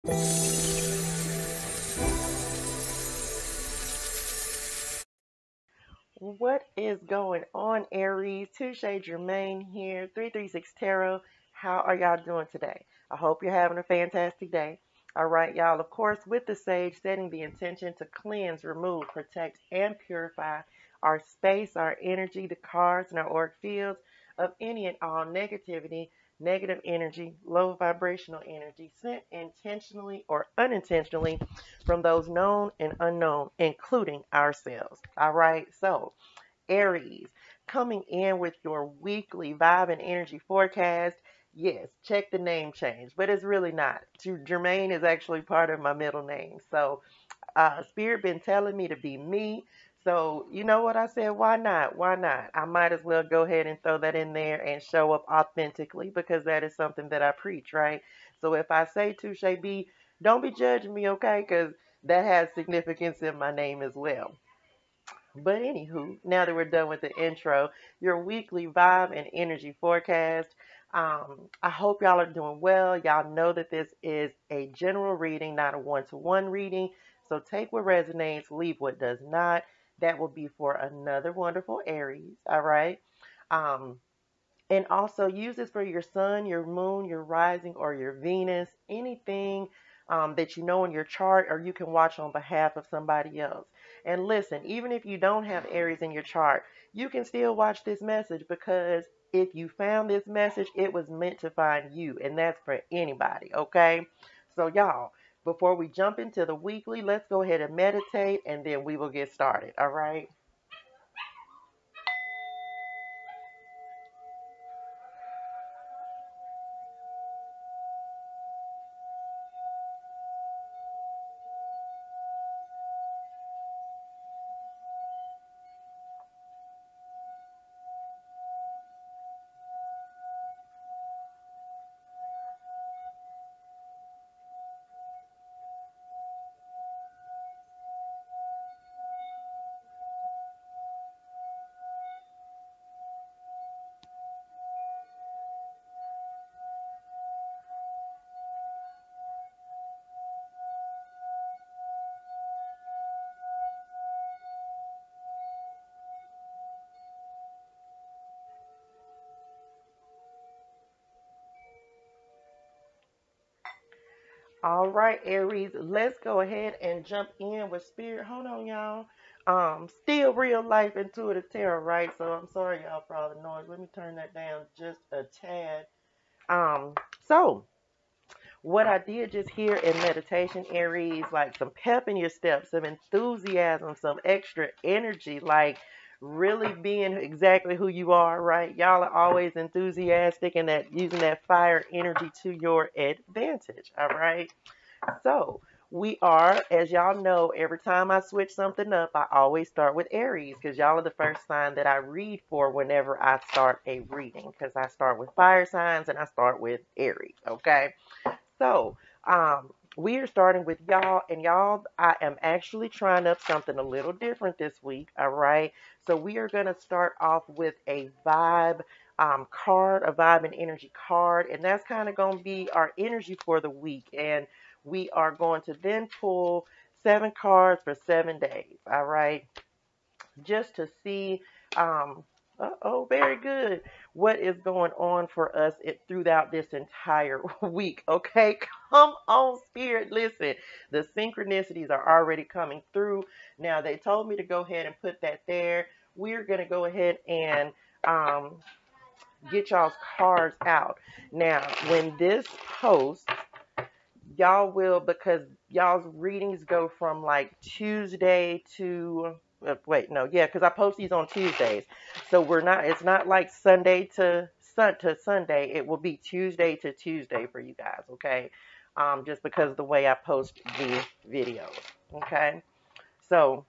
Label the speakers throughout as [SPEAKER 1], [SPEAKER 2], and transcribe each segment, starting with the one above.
[SPEAKER 1] What is going on, Aries? ToShae Germain here, 336 Tarot. How are y'all doing today? I hope you're having a fantastic day. All right, y'all. Of course, with the Sage, setting the intention to cleanse, remove, protect, and purify our space, our energy, the cards, and our auric fields of any and all negativity, negative energy, low vibrational energy sent intentionally or unintentionally from those known and unknown, including ourselves. All right, so Aries, coming in with your weekly vibe and energy forecast. Yes, check the name change, but it's really not. Jermaine is actually part of my middle name. So, Spirit been telling me to be me. So, you know what I said? Why not? Why not? I might as well go ahead and throw that in there and show up authentically because that is something that I preach, right? So, if I say ToShae B, don't be judging me, okay? Because that has significance in my name as well. But anywho, now that we're done with the intro, your weekly vibe and energy forecast. I hope y'all are doing well. Y'all know that this is a general reading, not a one-to-one reading. So take what resonates, leave what does not. That will be for another wonderful Aries. All right. Um, and also use this for your sun, your moon, your rising, or your Venus, anything that you know in your chart, or you can watch on behalf of somebody else. And listen, even if you don't have Aries in your chart, you can still watch this message because if you found this message, it was meant to find you, and that's for anybody, okay? So, y'all, before we jump into the weekly, let's go ahead and meditate, and then we will get started, all right? All right, Aries, let's go ahead and jump in with Spirit. Hold on, y'all. Still real life intuitive tarot, right? So I'm sorry, y'all, for all the noise. Let me turn that down just a tad. Um, so what I did just here in meditation, Aries, like some pep in your step, some enthusiasm, some extra energy, like really being exactly who you are, right? Y'all are always enthusiastic and that using that fire energy to your advantage, all right? So we are, as y'all know, every time I switch something up, I always start with Aries because y'all are the first sign that I read for whenever I start a reading because I start with fire signs and I start with Aries, okay? So, we are starting with y'all, and y'all, I am actually trying up something a little different this week, all right? So, we are going to start off with a vibe card, a vibe and energy card, and that's kind of going to be our energy for the week. And we are going to then pull 7 cards for 7 days, all right? Just to see, um, very good, what is going on for us throughout this entire week. Okay, come on, Spirit. Listen, the synchronicities are already coming through. Now, they told me to go ahead and put that there. We're going to go ahead and um, get y'all's cards out. Now, when this posts, y'all will, because y'all's readings go from like Tuesday to wait, no, yeah, because I post these on Tuesdays. So it's not like Sunday to Sunday. It will be Tuesday to Tuesday for you guys, okay? Just because of the way I post the videos. Okay. So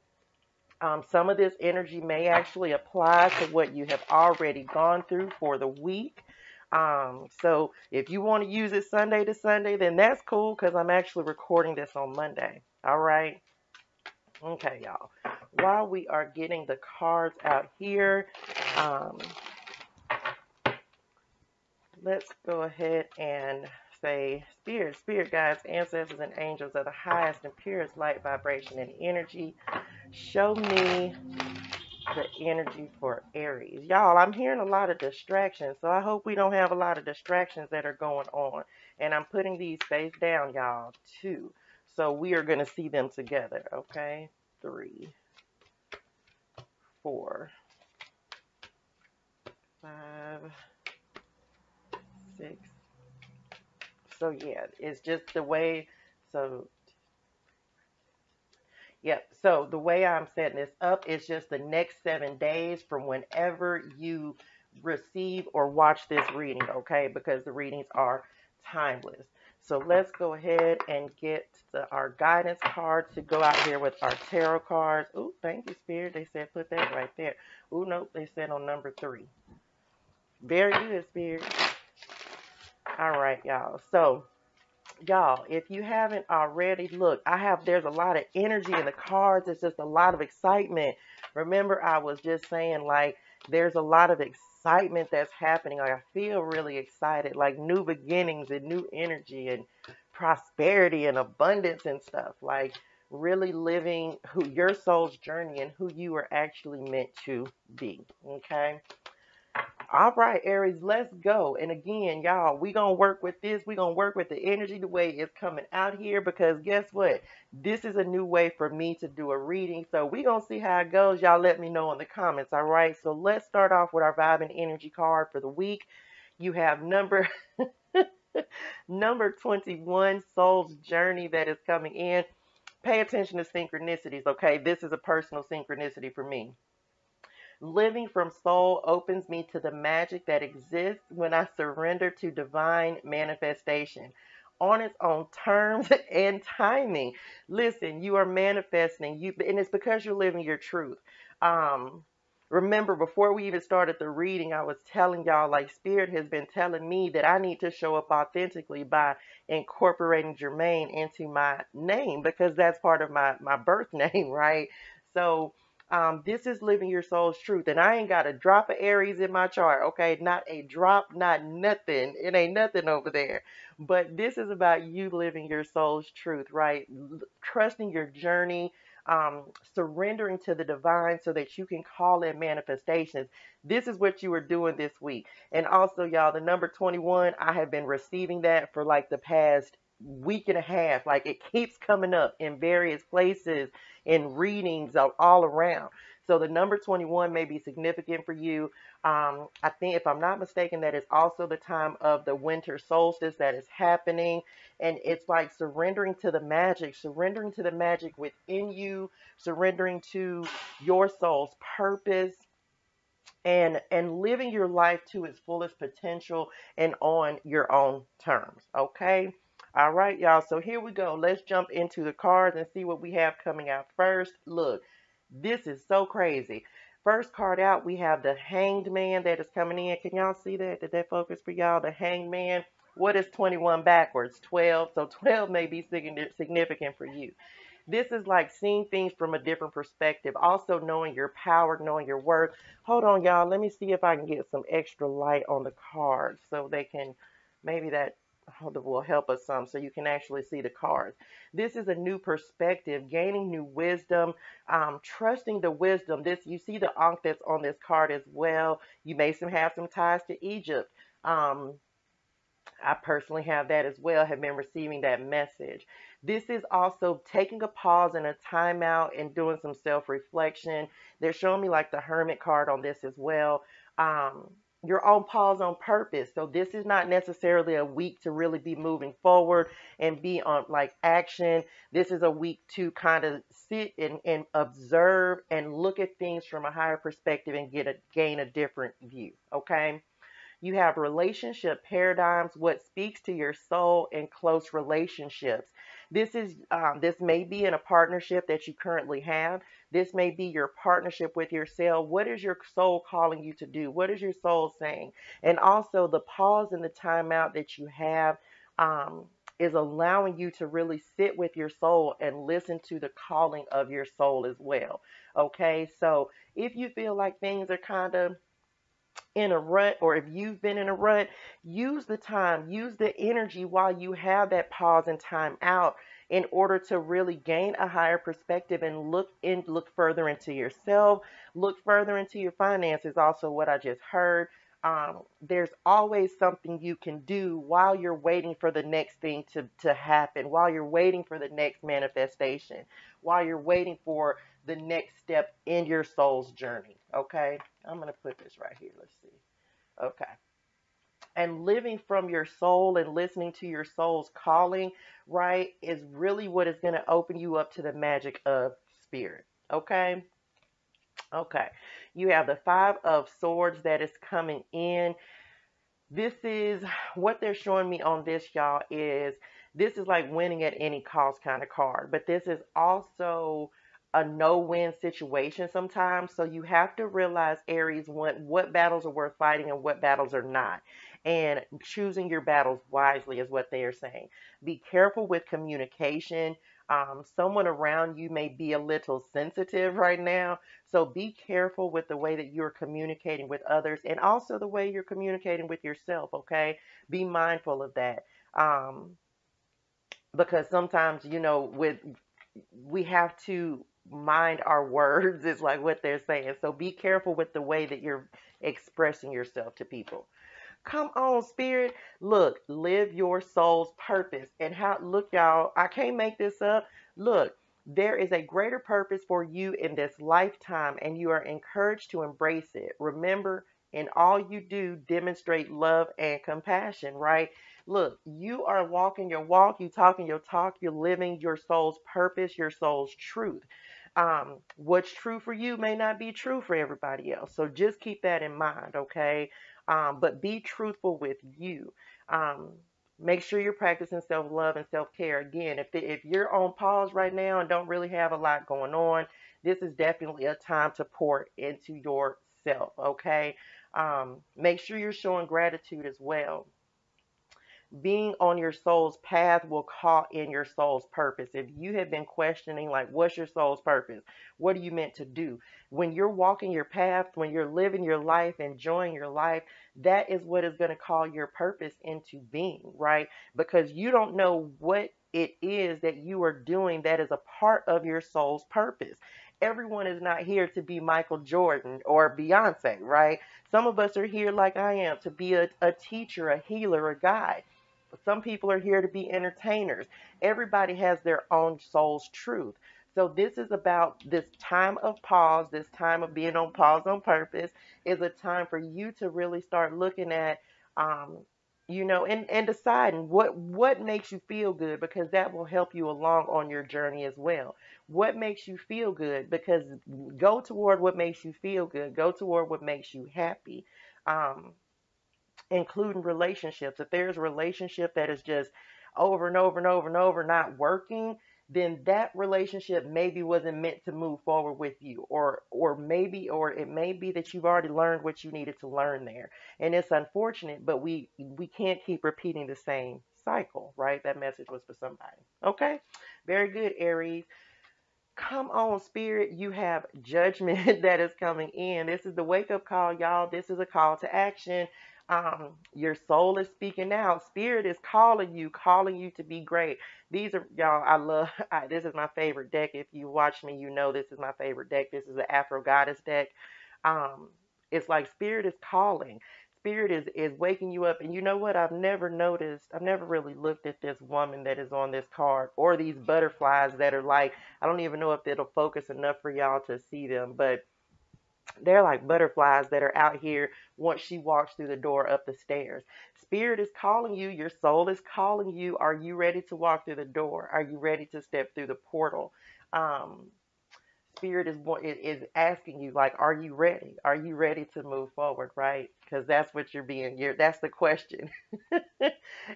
[SPEAKER 1] some of this energy may actually apply to what you have already gone through for the week. So if you want to use it Sunday to Sunday, then that's cool because I'm actually recording this on Monday. All right. Okay, y'all. While we are getting the cards out here, um, let's go ahead and say, spirit guides, ancestors, and angels are the highest and purest light vibration and energy. Show me the energy for Aries. Y'all, I'm hearing a lot of distractions, so I hope we don't have a lot of distractions that are going on. And I'm putting these face down, y'all, too. So we are going to see them together, okay? 3, 4, 5, 6. So yeah, it's just the way. So yep. So the way I'm setting this up is just the next 7 days from whenever you receive or watch this reading, okay? Because the readings are timeless. So let's go ahead and get our guidance card to go out here with our tarot cards. Oh, thank you, Spirit. They said put that right there. Oh, nope. They said on number 3. Very good, Spirit. All right, y'all. So y'all, if you haven't already, look, there's a lot of energy in the cards. It's just a lot of excitement. Remember, I was just saying, like, there's a lot of excitement that's happening. Like, I feel really excited, like new beginnings and new energy and prosperity and abundance and stuff. Like, really living your soul's journey and who you are actually meant to be. Okay. All right, Aries, let's go. And again, y'all, we're going to work with this. We're going to work with the energy the way it's coming out here because guess what? This is a new way for me to do a reading. So we're going to see how it goes. Y'all let me know in the comments, all right? So let's start off with our vibe and energy card for the week. You have number 21, Soul's Journey, that is coming in. Pay attention to synchronicities, okay? This is a personal synchronicity for me. Living from soul opens me to the magic that exists when I surrender to divine manifestation on its own terms and timing. Listen, you are manifesting, and it's because you're living your truth. Remember, before we even started the reading, I was telling y'all, like, Spirit has been telling me that I need to show up authentically by incorporating Jermaine into my name because that's part of my birth name, right? So this is living your soul's truth. And I ain't got a drop of Aries in my chart, okay? Not a drop, not nothing. It ain't nothing over there. But this is about you living your soul's truth, right? Trusting your journey, surrendering to the divine so that you can call in manifestations. This is what you are doing this week. And also, y'all, the number 21, I have been receiving that for like the past week and a half. Like, it keeps coming up in various places, in readings all around. So the number 21 may be significant for you. I think, if I'm not mistaken, that is also the time of the winter solstice that is happening. And it's like surrendering to the magic within you, surrendering to your soul's purpose, and living your life to its fullest potential and on your own terms. Okay. All right, y'all. So here we go. Let's jump into the cards and see what we have coming out first. Look, this is so crazy. First card out, we have the Hanged Man that is coming in. Can y'all see that? Did that focus for y'all? The Hanged Man. What is 21 backwards? 12. So 12 may be significant for you. This is like seeing things from a different perspective. Also knowing your power, knowing your worth. Hold on, y'all. Let me see if I can get some extra light on the cards so they can, maybe that will help us some so you can actually see the cards. This is a new perspective, gaining new wisdom, trusting the wisdom. You see the Ankh that's on this card as well. You may have some ties to Egypt. I personally have that as well, have been receiving that message. This is also taking a pause and a timeout and doing some self-reflection. They're showing me like the Hermit card on this as well. Your own pause on purpose. So this is not necessarily a week to really be moving forward and be on like action. This is a week to kind of sit and observe and look at things from a higher perspective and gain a different view. Okay. You have relationship paradigms, what speaks to your soul in close relationships. This may be in a partnership that you currently have. This may be your partnership with yourself. What is your soul calling you to do? What is your soul saying? And also the pause and the timeout that you have is allowing you to really sit with your soul and listen to the calling of your soul as well. Okay, so if you feel like things are kind of in a rut, or if you've been in a rut, use the time, use the energy while you have that pause and time out in order to really gain a higher perspective and look further into yourself, look further into your finances. Also, what I just heard. There's always something you can do while you're waiting for the next thing to happen, while you're waiting for the next manifestation, while you're waiting for the next step in your soul's journey. Okay, I'm going to put this right here. Let's see. Okay. And living from your soul and listening to your soul's calling, right, is really what is going to open you up to the magic of spirit. Okay. Okay. You have the Five of Swords that is coming in. This is what they're showing me on this, y'all, is this is like winning at any cost kind of card, but this is also a no-win situation sometimes. So you have to realize, Aries, what battles are worth fighting and what battles are not. And choosing your battles wisely is what they are saying. Be careful with communication. Someone around you may be a little sensitive right now. So be careful with the way that you're communicating with others and also the way you're communicating with yourself, okay? Be mindful of that. Because sometimes, we have to mind our words, is like what they're saying. So be careful with the way that you're expressing yourself to people. Come on, spirit. Look, live your soul's purpose. And look, y'all, I can't make this up. Look, there is a greater purpose for you in this lifetime, and you are encouraged to embrace it. Remember, in all you do, demonstrate love and compassion, right? Look, you are walking your walk, you talking your talk, you're living your soul's purpose, your soul's truth. What's true for you may not be true for everybody else. So just keep that in mind, okay? But be truthful with you. Um, Make sure you're practicing self-love and self-care. Again, if you're on pause right now and don't really have a lot going on, this is definitely a time to pour into yourself, okay? Make sure you're showing gratitude as well. Being on your soul's path will call in your soul's purpose. If you have been questioning, like, what's your soul's purpose? What are you meant to do? When you're walking your path, when you're living your life, enjoying your life, that is what is going to call your purpose into being, right? Because you don't know what it is that you are doing that is a part of your soul's purpose. Everyone is not here to be Michael Jordan or Beyonce, right? Some of us are here, like I am, to be a teacher, a healer, a guide. Some people are here to be entertainers. Everybody has their own soul's truth. So this is about this time of pause, this time of being on pause on purpose is a time for you to really start looking at, um, and deciding what makes you feel good, because that will help you along on your journey as well. What makes you feel good? Because go toward what makes you feel good. Go toward what makes you happy. Um, Including relationships. If there's a relationship that is just over and over and over and over not working, then that relationship maybe wasn't meant to move forward with you, or it may be that you've already learned what you needed to learn there. And it's unfortunate, but we can't keep repeating the same cycle, right? That message was for somebody. Okay? Very good, Aries. Come on, spirit. You have judgment that is coming in. This is the wake up call, y'all. This is a call to action. Your soul is speaking out. Spirit is calling you to be great. These are, y'all, this is my favorite deck. If you watch me, you know this is my favorite deck. This is the Afro Goddess deck. Um, it's like spirit is calling. Spirit is waking you up. And you know what? I've never really looked at this woman that is on this card, or these butterflies that are like, I don't even know if it'll focus enough for y'all to see them, but they're like butterflies that are out here once she walks through the door up the stairs. Spirit is calling you. Your soul is calling you. Are you ready to walk through the door? Are you ready to step through the portal? Um, Spirit is asking you, like, are you ready? Are you ready to move forward, right? Because that's what that's the question.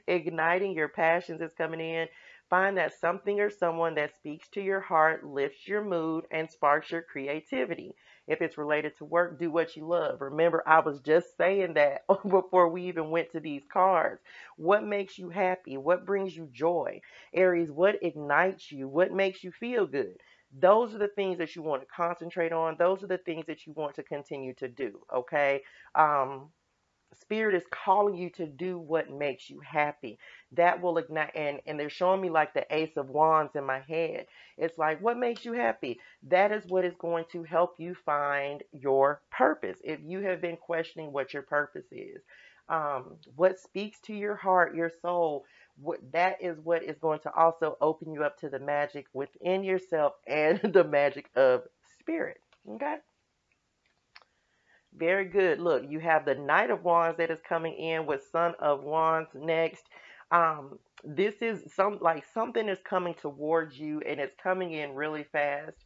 [SPEAKER 1] Igniting your passions is coming in. Find that something or someone that speaks to your heart, lifts your mood, and sparks your creativity. If it's related to work, do what you love. Remember, I was just saying that before we even went to these cards. What makes you happy? What brings you joy? Aries, what ignites you? What makes you feel good? Those are the things that you want to concentrate on. Those are the things that you want to continue to do. Okay. Spirit is calling you to do what makes you happy. That will ignite, and they're showing me like the Ace of Wands in my head. It's like, what makes you happy? That is what is going to help you find your purpose. If you have been questioning what your purpose is, what speaks to your heart, your soul, that is what is going to also open you up to the magic within yourself and the magic of spirit. Okay. Very good. Look, you have the Knight of Wands that is coming in with Son of Wands next. This is something is coming towards you and it's coming in really fast.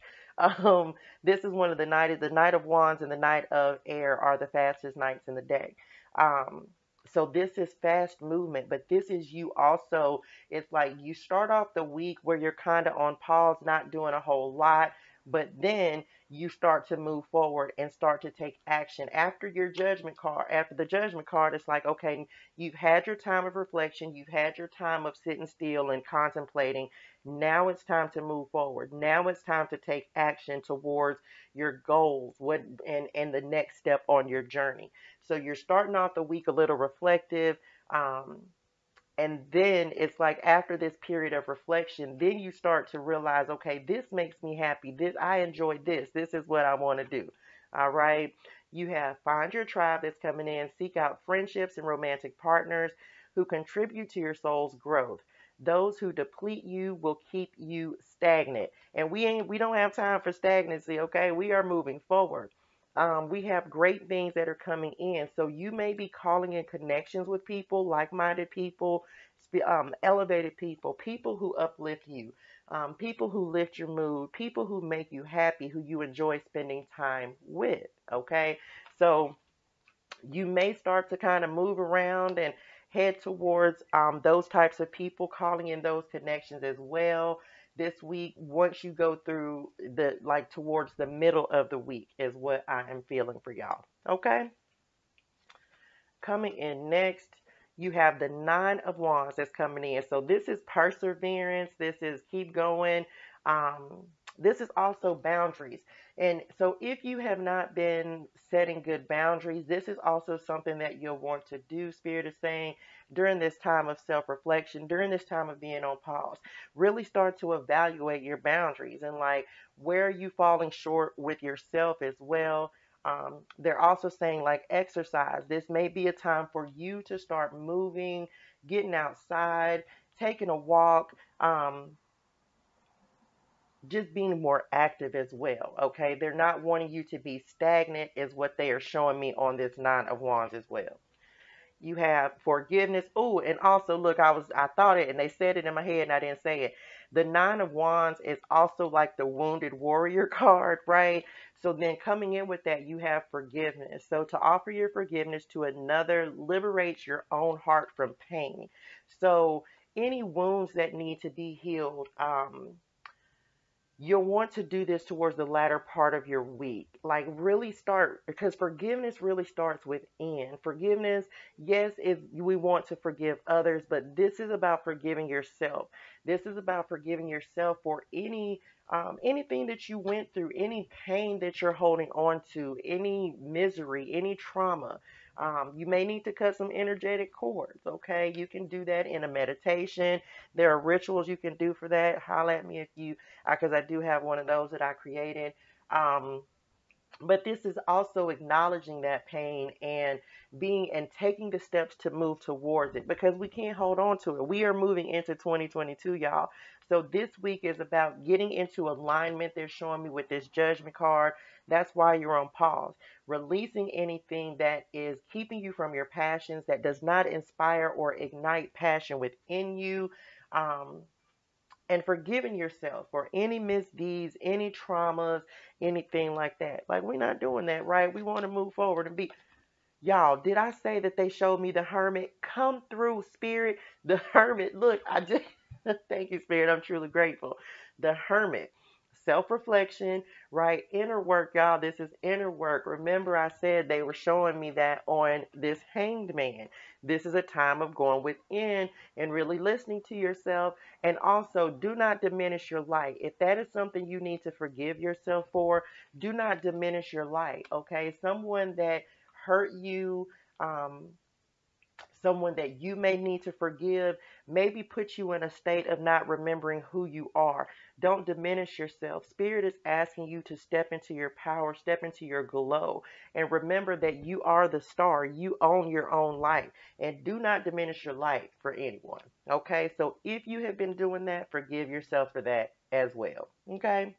[SPEAKER 1] This is one of the Knight of Wands and the Knight of Air are the fastest knights in the deck. Um, so this is fast movement, but this is you also. It's like you start off the week where you're kind of on pause, not doing a whole lot, but then you start to move forward and start to take action after your judgment card. After the judgment card, it's like, okay, you've had your time of reflection, you've had your time of sitting still and contemplating. Now it's time to move forward. Now it's time to take action towards your goals, and the next step on your journey. So you're starting off the week a little reflective. Um, and then it's like after this period of reflection, then you start to realize, okay, this makes me happy. This, I enjoy this. This is what I want to do. All right. You have find your tribe that's coming in, seek out friendships and romantic partners who contribute to your soul's growth. Those who deplete you will keep you stagnant. And we don't have time for stagnancy, okay? We are moving forward. We have great things that are coming in. So you may be calling in connections with people, like-minded people, elevated people, people who uplift you, people who lift your mood, people who make you happy, who you enjoy spending time with. Okay. So you may start to kind of move around and head towards those types of people, calling in those connections as well this week. Once you go through the like towards the middle of the week is what I am feeling for y'all. Okay. Coming in next, you have the Nine of Wands that's coming in. So this is perseverance. This is keep going. This is also boundaries. And so if you have not been setting good boundaries, this is also something that you'll want to do. Spirit is saying during this time of self-reflection, during this time of being on pause, really start to evaluate your boundaries and like where are you falling short with yourself as well. They're also saying like exercise. This may be a time for you to start moving, getting outside, taking a walk, just being more active as well. Okay. They're not wanting you to be stagnant, is what they are showing me on this Nine of Wands as well. You have forgiveness. Oh, and also look, I thought it and they said it in my head and I didn't say it. The Nine of Wands is also like the wounded warrior card, right? So then coming in with that, you have forgiveness. So to offer your forgiveness to another liberates your own heart from pain. So any wounds that need to be healed, you'll want to do this towards the latter part of your week. Like really start, because forgiveness really starts within. Forgiveness, yes, if we want to forgive others, but this is about forgiving yourself. This is about forgiving yourself for anything that you went through, any pain that you're holding on to, any misery, any trauma. You may need to cut some energetic cords, okay? You can do that in a meditation. There are rituals you can do for that. Holler at me if you, because I do have one of those that I created. Um, but this is also acknowledging that pain and being and taking the steps to move towards it because we can't hold on to it. We are moving into 2022, y'all. So this week is about getting into alignment. They're showing me with this judgment card. That's why you're on pause. Releasing anything that is keeping you from your passions, that does not inspire or ignite passion within you. Um, and forgiving yourself for any misdeeds, any traumas, anything like that. Like, we're not doing that, right? We want to move forward and be. Y'all, did I say that they showed me the hermit? Come through, Spirit. The hermit. Look, I just. Thank you, Spirit. I'm truly grateful. The hermit. self-reflection, right? Inner work, y'all. This is inner work. Remember, I said they were showing me that on this Hanged Man. This is a time of going within and really listening to yourself. And also, do not diminish your light. If that is something you need to forgive yourself for, do not diminish your light, okay? Someone that hurt you, um, someone that you may need to forgive, maybe put you in a state of not remembering who you are. Don't diminish yourself. Spirit is asking you to step into your power, step into your glow, and remember that you are the star. You own your own light, and do not diminish your light for anyone. Okay, so if you have been doing that, forgive yourself for that as well. Okay.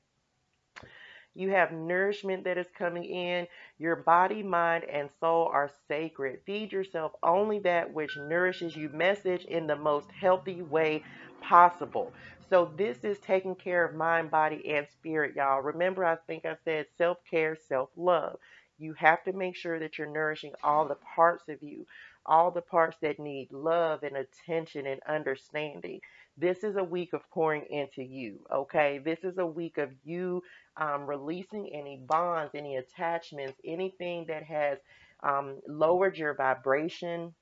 [SPEAKER 1] You have nourishment that is coming in. Your body, mind, and soul are sacred. Feed yourself only that which nourishes you. Message in the most healthy way possible. So this is taking care of mind, body, and spirit, y'all. Remember, I think I said self-care, self-love. You have to make sure that you're nourishing all the parts of you, all the parts that need love and attention and understanding. This is a week of pouring into you, okay? This is a week of you releasing any bonds, any attachments, anything that has lowered your vibration,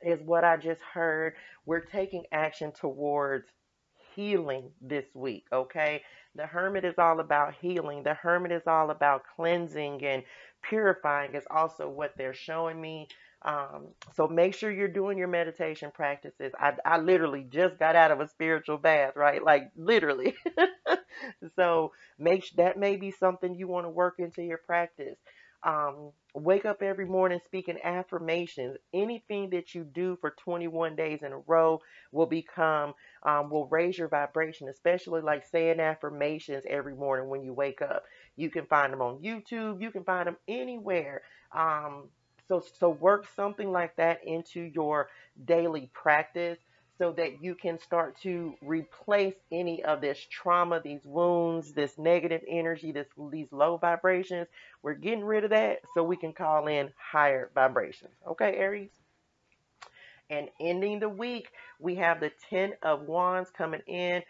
[SPEAKER 1] is what I just heard. We're taking action towards healing this week, okay? The Hermit is all about healing. The Hermit is all about cleansing and purifying, is also what they're showing me. So make sure you're doing your meditation practices. I literally just got out of a spiritual bath, right? Like literally. So that may be something you want to work into your practice. Wake up every morning speaking affirmations. Anything that you do for 21 days in a row will raise your vibration, especially like saying affirmations every morning when you wake up. You can find them on YouTube. You can find them anywhere. So work something like that into your daily practice so that you can start to replace any of this trauma, these wounds, this negative energy, these low vibrations. We're getting rid of that so we can call in higher vibrations. Okay, Aries? And ending the week, we have the 10 of Wands coming in.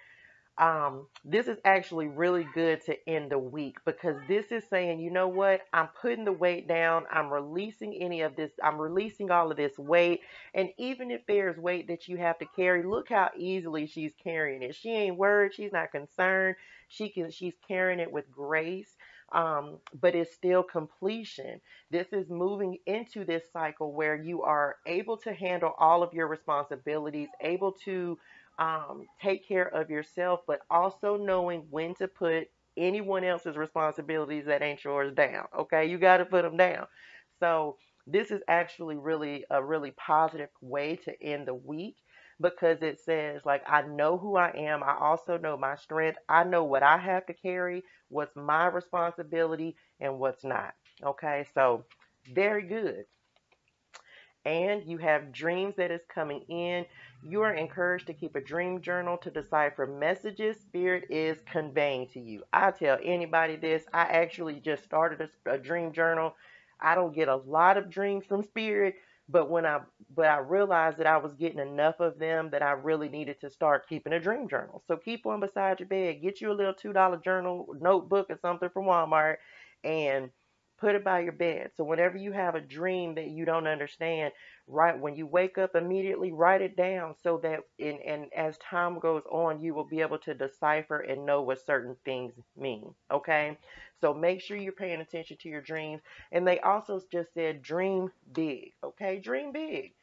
[SPEAKER 1] This is actually really good to end the week because this is saying, you know what? I'm putting the weight down. I'm releasing any of this. I'm releasing all of this weight. And even if there's weight that you have to carry, look how easily she's carrying it. She ain't worried. She's not concerned. She's carrying it with grace. But it's still completion. This is moving into this cycle where you are able to handle all of your responsibilities, able to take care of yourself, but also knowing when to put anyone else's responsibilities that ain't yours down. Okay, you got to put them down. So this is actually really a really positive way to end the week because it says like I know who I am. I also know my strength. I know what I have to carry, what's my responsibility, and what's not. Okay, so very good. And you have dreams that is coming in. You are encouraged to keep a dream journal to decipher messages Spirit is conveying to you. I tell anybody this. I actually just started a dream journal. I don't get a lot of dreams from Spirit, but I realized that I was getting enough of them that I really needed to start keeping a dream journal. So keep one beside your bed. Get you a little $2 journal notebook or something from Walmart and put it by your bed. So whenever you have a dream that you don't understand, right when you wake up, immediately write it down so that and as time goes on, you will be able to decipher and know what certain things mean. Okay? So make sure you're paying attention to your dreams. And they also just said dream big. Okay? Dream big.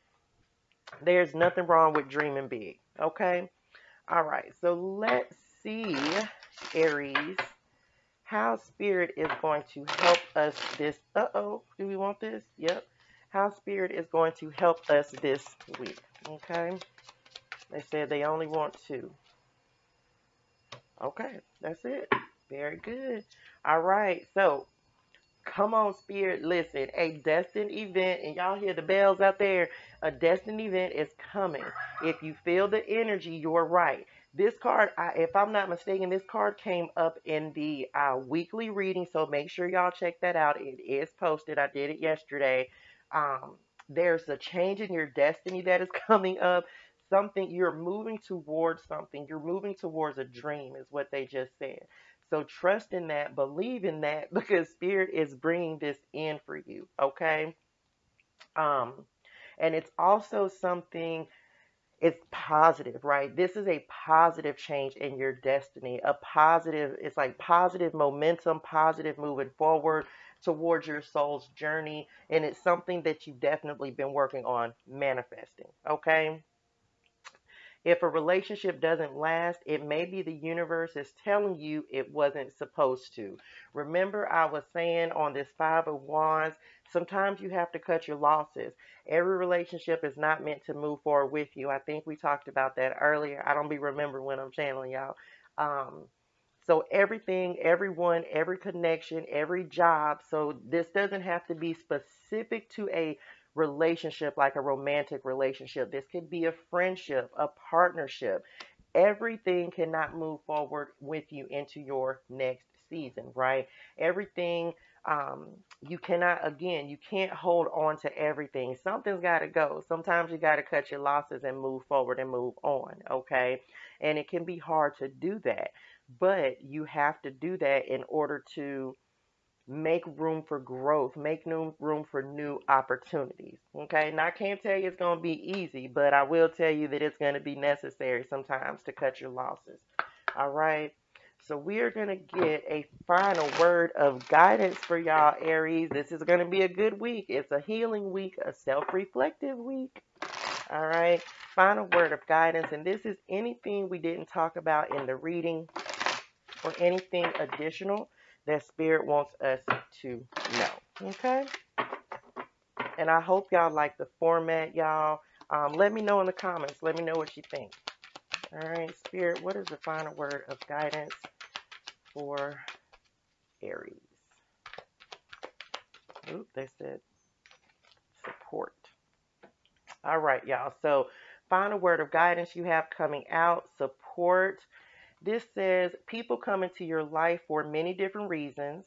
[SPEAKER 1] There's nothing wrong with dreaming big. Okay? All right. So let's see, Aries, how Spirit is going to help us this. Do we want this? Yep. How Spirit is going to help us this week. Okay. They said they only want two. Okay. That's it. Very good. All right. So come on, Spirit. Listen, a destined event, and y'all hear the bells out there. A destined event is coming. If you feel the energy, you're right. This card, if I'm not mistaken, this card came up in the weekly reading, so make sure y'all check that out. It is posted. I did it yesterday. There's a change in your destiny that is coming up. Something you're moving towards something. You're moving towards a dream, is what they just said. So trust in that, believe in that, because Spirit is bringing this in for you, okay? Um, and it's also something, it's positive, right? This is a positive change in your destiny. A positive, it's like positive momentum, positive moving forward towards your soul's journey. And it's something that you've definitely been working on manifesting, okay? If a relationship doesn't last, it may be the universe is telling you it wasn't supposed to. Remember, I was saying on this Five of Wands, sometimes you have to cut your losses. Every relationship is not meant to move forward with you. I think we talked about that earlier. I don't be remembering when I'm channeling y'all. Um, so everything, everyone, every connection, every job. So this doesn't have to be specific to a relationship like a romantic relationship. This could be a friendship, a partnership. Everything cannot move forward with you into your next season, right? Everything, um, you cannot, again, you can't hold on to everything. Something's got to go. Sometimes you got to cut your losses and move forward and move on, okay? And it can be hard to do that, but you have to do that in order to make room for growth, make new room for new opportunities. Okay, now I can't tell you it's going to be easy, but I will tell you that it's going to be necessary sometimes to cut your losses. All right, so we are going to get a final word of guidance for y'all, Aries. This is going to be a good week. It's a healing week, a self-reflective week. All right, final word of guidance, and this is anything we didn't talk about in the reading or anything additional that Spirit wants us to know. Okay? And I hope y'all like the format, y'all. Let me know in the comments. Let me know what you think. All right, Spirit, what is the final word of guidance for Aries? Oop, they said support. All right, y'all. So, final word of guidance you have coming out, support. This says people come into your life for many different reasons.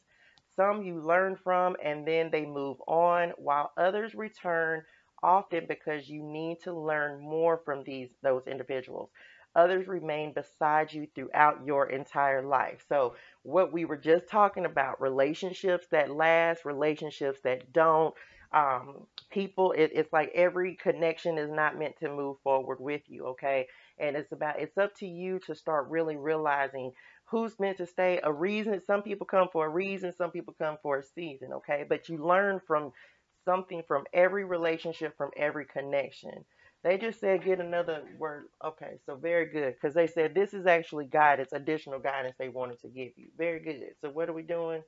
[SPEAKER 1] Some you learn from and then they move on, while others return often because you need to learn more from those individuals. Others remain beside you throughout your entire life. So what we were just talking about, relationships that last, relationships that don't, people, it's like every connection is not meant to move forward with you, okay? And it's up to you to start really realizing who's meant to stay. A reason, some people come for a reason, some people come for a season, okay? But you learn from something from every relationship, from every connection. They just said get another word. Okay, so very good. Because they said this is actually guidance, additional guidance they wanted to give you. Very good. So what are we doing?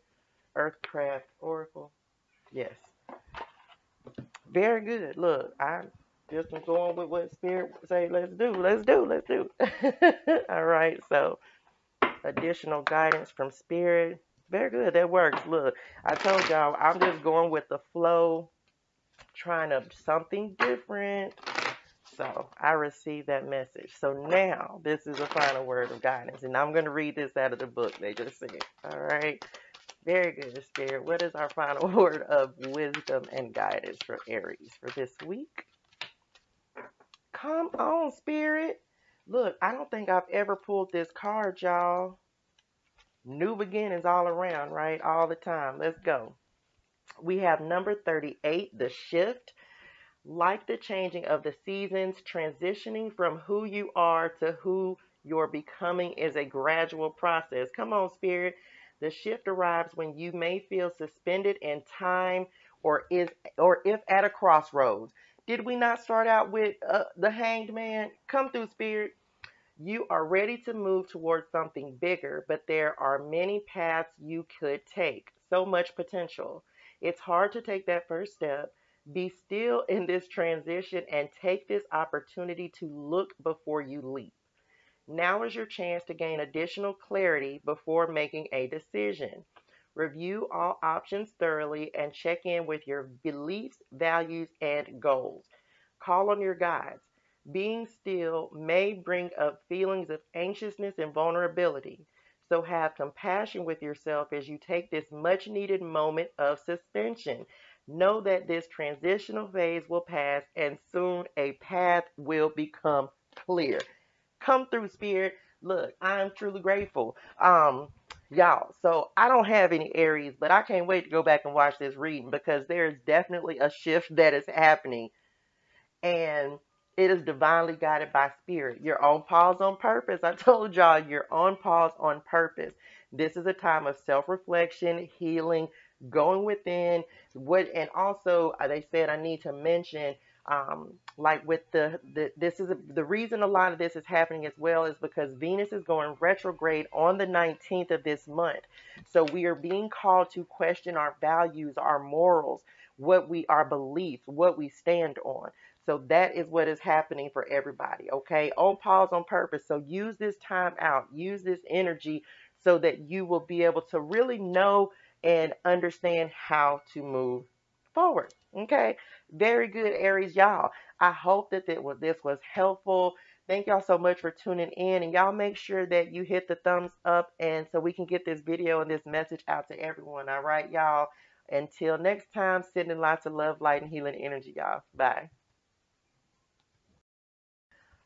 [SPEAKER 1] Earthcraft Oracle. Yes. Very good. Look, I just am going with what Spirit say. Let's do. Let's do. Let's do. All right. So additional guidance from Spirit. Very good. That works. Look, I told y'all I'm just going with the flow, trying to something different. So I received that message. So now this is a final word of guidance, and I'm going to read this out of the book they just said. All right. Very good, Spirit. What is our final word of wisdom and guidance for Aries for this week? Come on, Spirit. Look, I don't think I've ever pulled this card, y'all. New beginnings all around, right? All the time. Let's go. We have number 38, the shift. Like the changing of the seasons, transitioning from who you are to who you're becoming is a gradual process. Come on, Spirit. The shift arrives when you may feel suspended in time or if at a crossroads. Did we not start out with the hanged man? Come through, Spirit. You are ready to move towards something bigger, but there are many paths you could take. So much potential. It's hard to take that first step. Be still in this transition and take this opportunity to look before you leap. Now is your chance to gain additional clarity before making a decision. Review all options thoroughly and check in with your beliefs, values, and goals. Call on your guides. Being still may bring up feelings of anxiousness and vulnerability. So have compassion with yourself as you take this much needed moment of suspension. Know that this transitional phase will pass and soon a path will become clear. Come through, Spirit. Look, I'm truly grateful. Y'all, so I don't have any Aries, but I can't wait to go back and watch this reading because there is definitely a shift that is happening, and it is divinely guided by spirit. You're on pause on purpose. I told y'all you're on pause on purpose. This is a time of self-reflection, healing, going within. And also they said I need to mention, like with the reason a lot of this is happening as well is because Venus is going retrograde on the 19th of this month. So we are being called to question our values, our morals, our beliefs, what we stand on. So that is what is happening for everybody, okay? On pause on purpose. So use this time out, use this energy so that you will be able to really know and understand how to move forward, okay? Very good, Aries, y'all. I hope that this was helpful. Thank y'all so much for tuning in, and y'all make sure that you hit the thumbs up and so we can get this video and this message out to everyone, all right, y'all? Until next time, sending lots of love, light, and healing energy, y'all. Bye.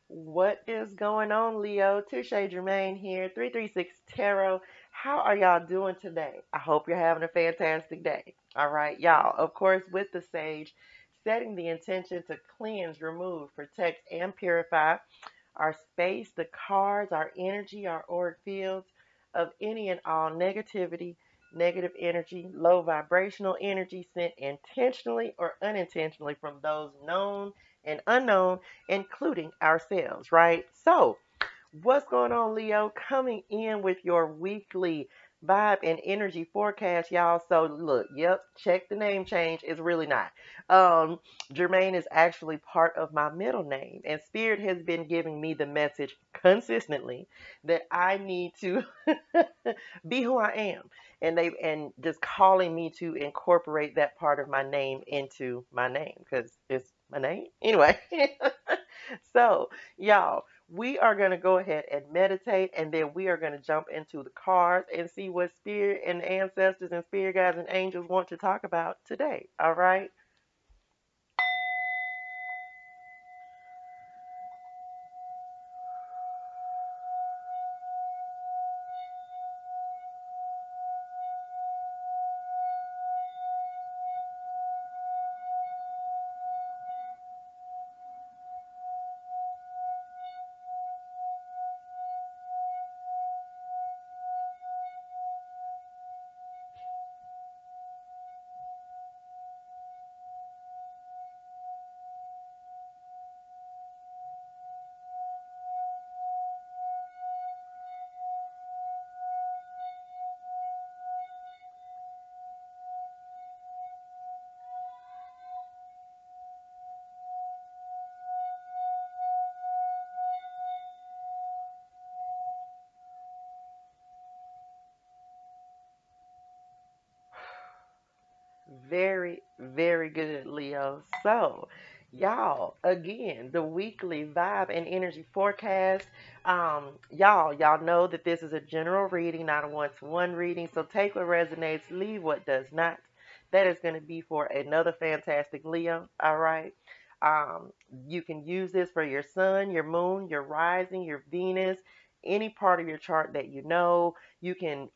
[SPEAKER 1] What is going on, Leo? ToShae Germain here, 336 Tarot. How are y'all doing today? I hope you're having a fantastic day. All right, y'all. Of course, with the sage, setting the intention to cleanse, remove, protect, and purify our space, the cards, our energy, our auric fields of any and all negativity, negative energy, low vibrational energy sent intentionally or unintentionally from those known and unknown, including ourselves, right? So, what's going on, Leo? Coming in with your weekly vibe and energy forecast, y'all. So look, yep, check the name change. It's really not. Um, Jermaine is actually part of my middle name, and Spirit has been giving me the message consistently that I need to be who I am, and just calling me to incorporate that part of my name into my name because it's my name anyway. So, y'all, we are going to go ahead and meditate, and then we are going to jump into the cards and see what spirit and ancestors and spirit guides and angels want to talk about today. All right. Very, very good, Leo. So, y'all, again, the weekly vibe and energy forecast. Y'all know that this is a general reading, not a one-to-one reading. So take what resonates, leave what does not. That is going to be for another fantastic Leo. All right. Um, you can use this for your sun, your moon, your rising, your Venus, any part of your chart that you know. You can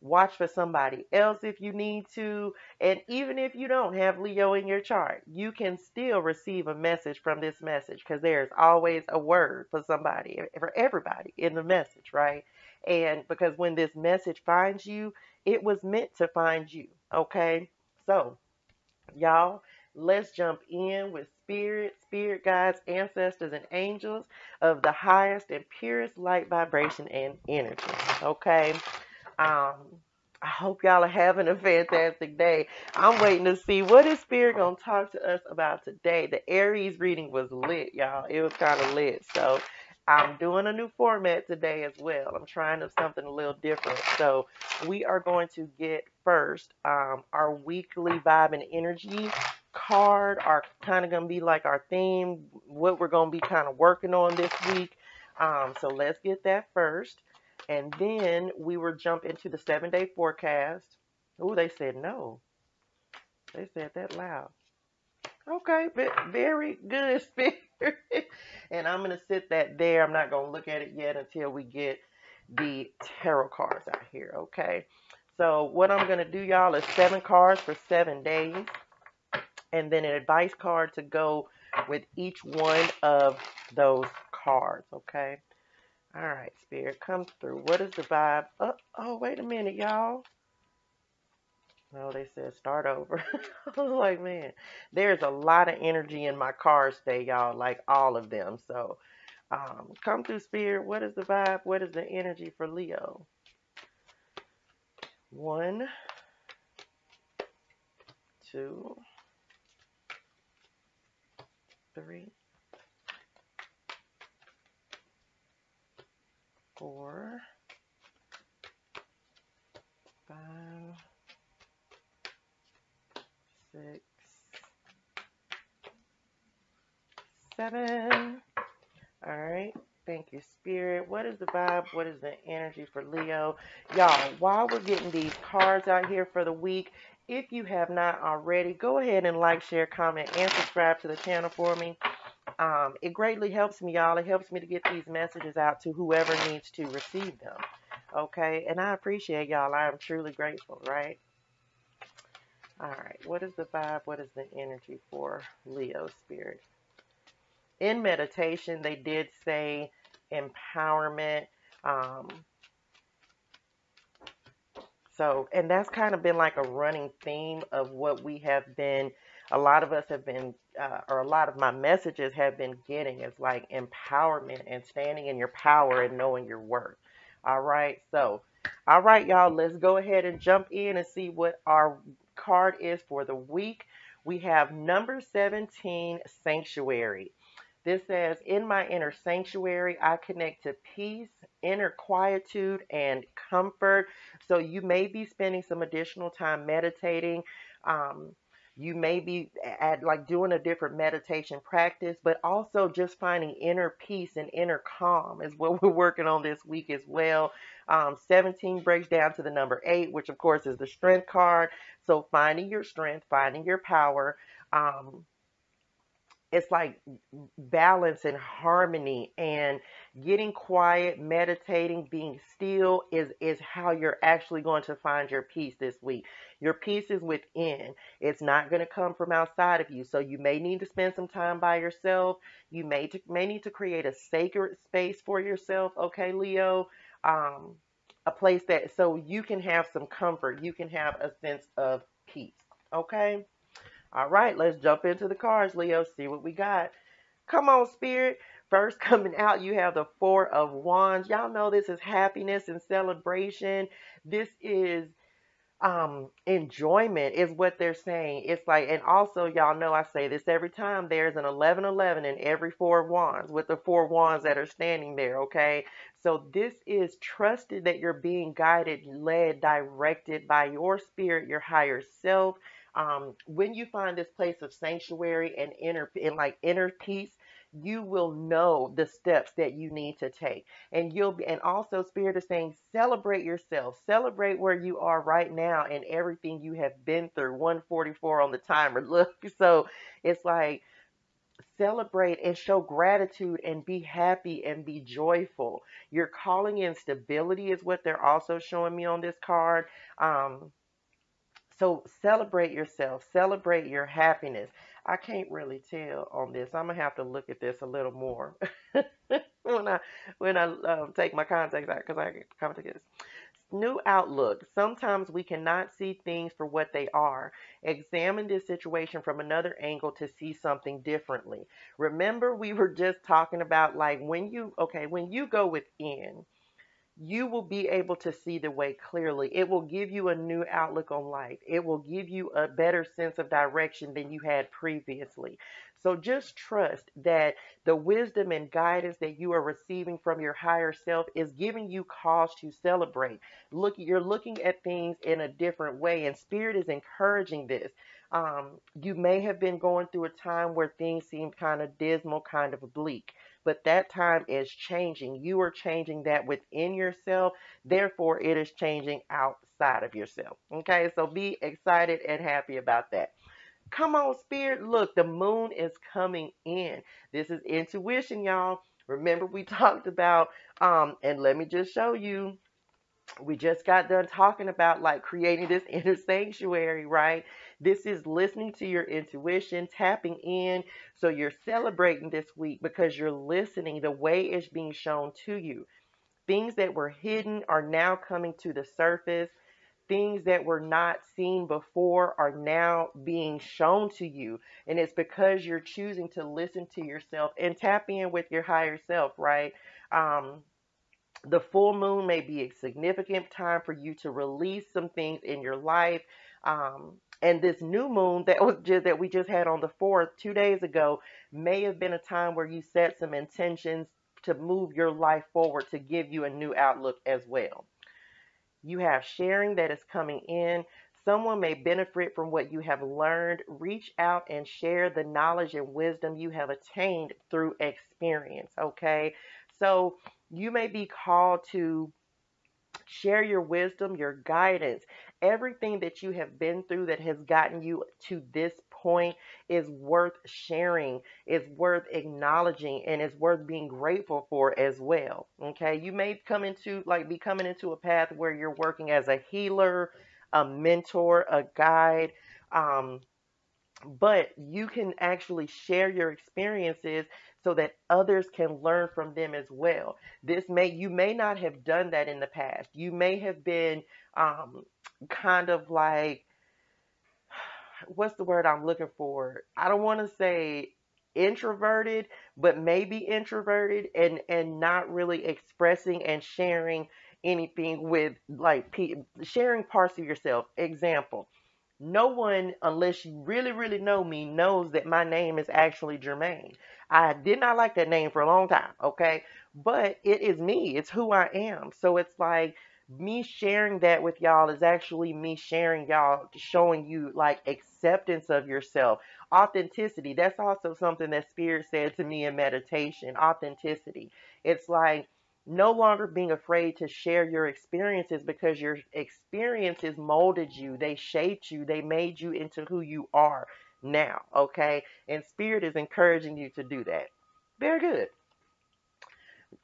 [SPEAKER 1] watch for somebody else if you need to, and even if you don't have Leo in your chart, you can still receive a message from this message because there's always a word for somebody, for everybody in the message, right? And because when this message finds you, it was meant to find you, okay? So, y'all, let's jump in with spirit guides, ancestors, and angels of the highest and purest light vibration and energy, okay? Um, I hope y'all are having a fantastic day. I'm waiting to see what is Spirit gonna talk to us about today. The Aries reading was lit, y'all. It was kind of lit. So I'm doing a new format today as well. I'm trying something a little different. So we are going to get first our weekly vibe and energy card. Are kind of gonna be like our theme, what we're gonna be kind of working on this week. So let's get that first. And then we will jump into the 7-day forecast. Oh, they said no. They said that loud. Okay, very good, Spirit. And I'm going to sit that there. I'm not going to look at it yet until we get the tarot cards out here, okay? So what I'm going to do, y'all, is 7 cards for 7 days, and then an advice card to go with each one of those cards, okay? All right, Spirit, come through. What is the vibe? Oh, wait a minute, y'all. No, they said start over. I was like, man, there's a lot of energy in my cards today, y'all, like all of them. So come through, Spirit. What is the vibe? What is the energy for Leo? 1, 2, 3, 4, 5, 6, 7. All right. Thank you, Spirit. What is the vibe? What is the energy for Leo? Y'all, while we're getting these cards out here for the week, if you have not already, go ahead and like, share, comment, and subscribe to the channel for me. It greatly helps me, y'all. It helps me to get these messages out to whoever needs to receive them. Okay? And I appreciate y'all. I am truly grateful, right? All right. What is the vibe? What is the energy for Leo, Spirit? In meditation, they did say empowerment. Um, and that's kind of been like a running theme of what we have been, a lot of us have been, or a lot of my messages have been getting is like empowerment and standing in your power and knowing your worth. All right. So, all right, y'all, let's go ahead and jump in and see what our card is for the week. We have number 17, Sanctuary. This says, in my inner sanctuary, I connect to peace, inner quietude, and comfort. So you may be spending some additional time meditating. Um, you may be at like doing a different meditation practice, but also just finding inner peace and inner calm is what we're working on this week as well. 17 breaks down to the number 8, which of course is the strength card. So finding your strength, finding your power. It's like balance and harmony, and getting quiet, meditating, being still is how you're actually going to find your peace this week. Your peace is within. It's not going to come from outside of you. So you may need to spend some time by yourself. You may need to create a sacred space for yourself, okay, Leo? A place that so you can have some comfort, you can have a sense of peace, okay? All right, let's jump into the cards, Leo, see what we got. Come on, Spirit. First coming out, you have the Four of Wands. Y'all know this is happiness and celebration. This is enjoyment is what they're saying. It's like, and also y'all know I say this every time, there's an 1111 in every Four of Wands with the Four Wands that are standing there, okay? So this is trusted that you're being guided, led, directed by your spirit, your higher self. When you find this place of sanctuary and inner peace, you will know the steps that you need to take. And also Spirit is saying celebrate yourself, celebrate where you are right now and everything you have been through. 144 on the timer, look. So it's like celebrate and show gratitude and be happy and be joyful. You're calling in stability is what they're also showing me on this card. So celebrate yourself, celebrate your happiness. I can't really tell on this. I'm gonna have to look at this a little more when I take my contacts out, because I come to this new outlook. Sometimes we cannot see things for what they are. Examine this situation from another angle to see something differently. Remember, we were just talking about like when you go within, you will be able to see the way clearly. It will give you a new outlook on life. It will give you a better sense of direction than you had previously. So just trust that the wisdom and guidance that you are receiving from your higher self is giving you cause to celebrate. You're looking at things in a different way, and Spirit is encouraging this. You may have been going through a time where things seemed kind of dismal, kind of bleak, but that time is changing. You are changing that within yourself. Therefore, it is changing outside of yourself. Okay, so be excited and happy about that. Come on, Spirit. Look, the moon is coming in. This is intuition, y'all. Remember, we talked about, and let me just show you, we just got done talking about like creating this inner sanctuary, right? This is listening to your intuition, tapping in. So you're celebrating this week because you're listening the way it's being shown to you. Things that were hidden are now coming to the surface. Things that were not seen before are now being shown to you. And it's because you're choosing to listen to yourself and tap in with your higher self, right? Um, the full moon may be a significant time for you to release some things in your life. And this new moon that we just had on the 4th 2 days ago may have been a time where you set some intentions to move your life forward to give you a new outlook as well. You have sharing that is coming in. Someone may benefit from what you have learned. Reach out and share the knowledge and wisdom you have attained through experience. Okay. So you may be called to share your wisdom, your guidance, everything that you have been through that has gotten you to this point is worth sharing, is worth acknowledging, and is worth being grateful for as well. Okay, you may be coming into a path where you're working as a healer, a mentor, a guide. Um, but you can actually share your experiences so that others can learn from them as well. You may not have done that in the past. You may have been um, kind of like, what's the word I'm looking for? I don't want to say introverted, but maybe introverted and not really expressing and sharing anything with like sharing parts of yourself. Example, no one, unless you really, really know me, knows that my name is actually Jermaine. I did not like that name for a long time, okay? But it is me. It's who I am. So it's like me sharing that with y'all is actually me sharing y'all, showing you like acceptance of yourself. Authenticity. That's also something that Spirit said to me in meditation. Authenticity. It's like no longer being afraid to share your experiences because your experiences molded you, they shaped you, they made you into who you are now, okay? And Spirit is encouraging you to do that. Very good.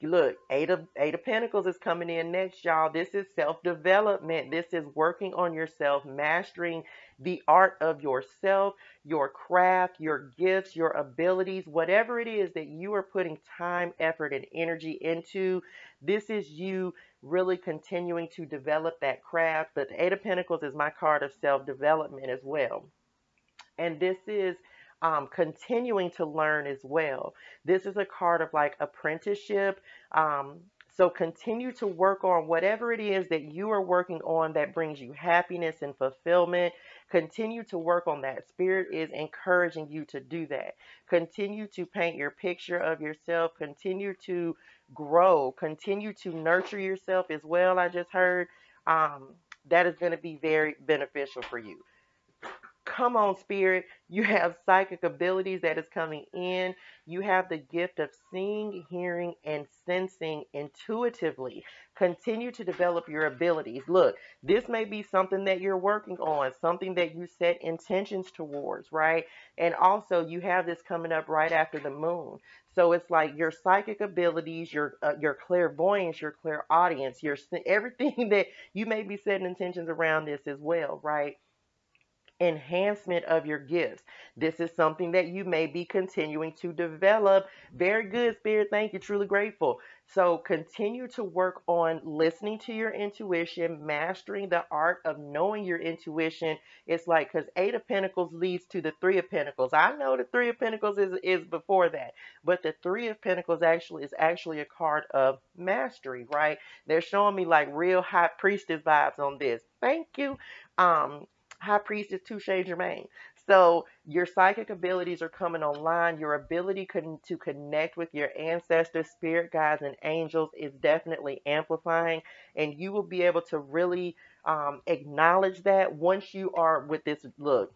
[SPEAKER 1] Look, eight of Pentacles is coming in next, y'all. This is self-development. This is working on yourself, mastering the art of yourself, your craft, your gifts, your abilities, whatever it is that you are putting time, effort, and energy into. This is you really continuing to develop that craft. But the Eight of Pentacles is my card of self-development as well. And this is continuing to learn as well. This is a card of like apprenticeship. Um, so continue to work on whatever it is that you are working on that brings you happiness and fulfillment. Continue to work on that. Spirit is encouraging you to do that. Continue to paint your picture of yourself. Continue to grow. Continue to nurture yourself as well. I just heard that is going to be very beneficial for you. Come on, Spirit. You have psychic abilities that is coming in. You have the gift of seeing, hearing, and sensing intuitively. Continue to develop your abilities. Look, this may be something that you're working on, something that you set intentions towards, right? And also, you have this coming up right after the moon. So it's like your psychic abilities, your clairvoyance, your clairaudience, everything that you may be setting intentions around this as well, right? Enhancement of your gifts. This is something that you may be continuing to develop. Very good, Spirit. Thank you. Truly grateful. So continue to work on listening to your intuition, mastering the art of knowing your intuition. It's like because Eight of Pentacles leads to the Three of Pentacles. I know the Three of Pentacles is before that, but the Three of Pentacles actually a card of mastery, right? They're showing me like real high priestess vibes on this. Thank you. High Priestess ToShae Germain. So your psychic abilities are coming online. Your ability to connect with your ancestors, spirit guides, and angels is definitely amplifying. And you will be able to really acknowledge that once you are with this look.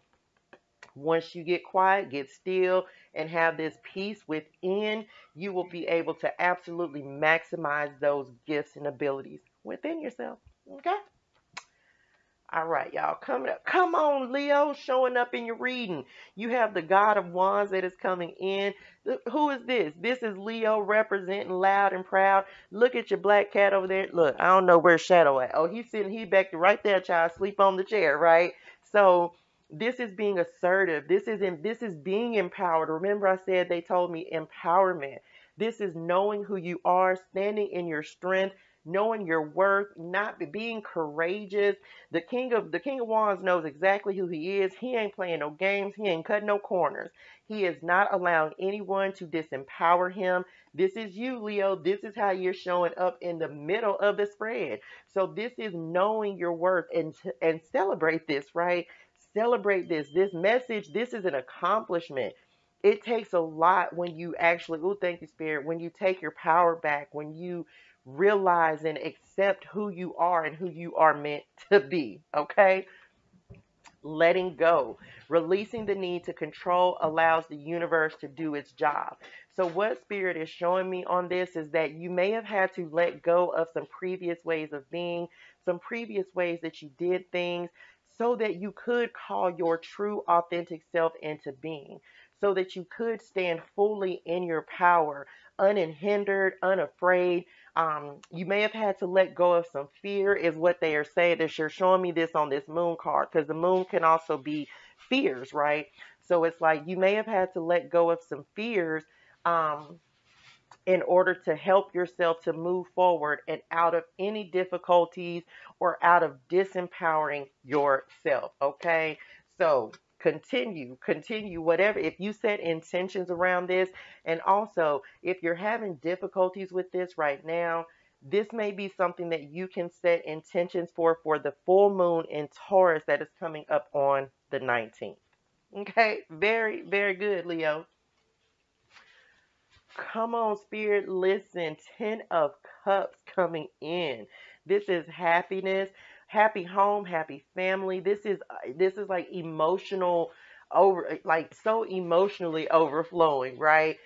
[SPEAKER 1] Once you get quiet, get still, and have this peace within, you will be able to absolutely maximize those gifts and abilities within yourself. Okay? All right, y'all, coming up. Come on, Leo, showing up in your reading. You have the God of Wands that is coming in. Who is this? This is Leo representing loud and proud. Look at your black cat over there. Look, I don't know where's Shadow at. Oh, he's sitting, he back right there, child, sleep on the chair, right? So this is being assertive. This is being empowered. Remember, I said they told me empowerment. This is knowing who you are, standing in your strength, knowing your worth, not being courageous. The King of Wands knows exactly who he is. He ain't playing no games. He ain't cutting no corners. He is not allowing anyone to disempower him. This is you, Leo. This is how you're showing up in the middle of the spread. So this is knowing your worth and celebrate this, right? Celebrate this. This message, this is an accomplishment. It takes a lot when you actually, oh, thank you, Spirit, when you take your power back, when you realize and accept who you are and who you are meant to be. Okay? Letting go. Releasing the need to control allows the universe to do its job. So, what Spirit is showing me on this is that you may have had to let go of some previous ways of being, some previous ways that you did things, so that you could call your true, authentic self into being, so that you could stand fully in your power, unhindered, unafraid. You may have had to let go of some fear, is what they are saying. That you're showing me this on this moon card, because the moon can also be fears, right? So it's like you may have had to let go of some fears um, in order to help yourself to move forward and out of any difficulties or out of disempowering yourself. Okay. So continue, whatever. If you set intentions around this, and also if you're having difficulties with this right now, this may be something that you can set intentions for the full moon in Taurus that is coming up on the 19th. Okay. Very, very good, Leo. Come on, Spirit. Listen. 10 of Cups coming in. This is happiness, happy home, happy family. This is like emotional like so emotionally overflowing, right?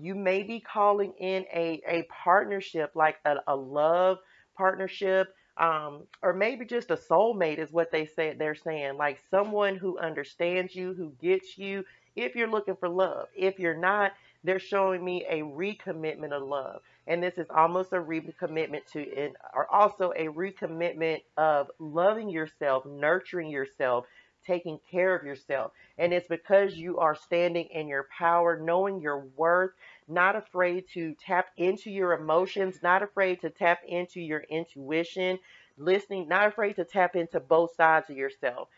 [SPEAKER 1] You may be calling in a partnership, like a love partnership, or maybe just a soulmate is what they're saying, like someone who understands you, who gets you, if you're looking for love. If you're not, they're showing me a recommitment of love. And this is almost a recommitment to it, or also a recommitment of loving yourself, nurturing yourself, taking care of yourself. And it's because you are standing in your power, knowing your worth, not afraid to tap into your emotions, not afraid to tap into your intuition, listening, not afraid to tap into both sides of yourself.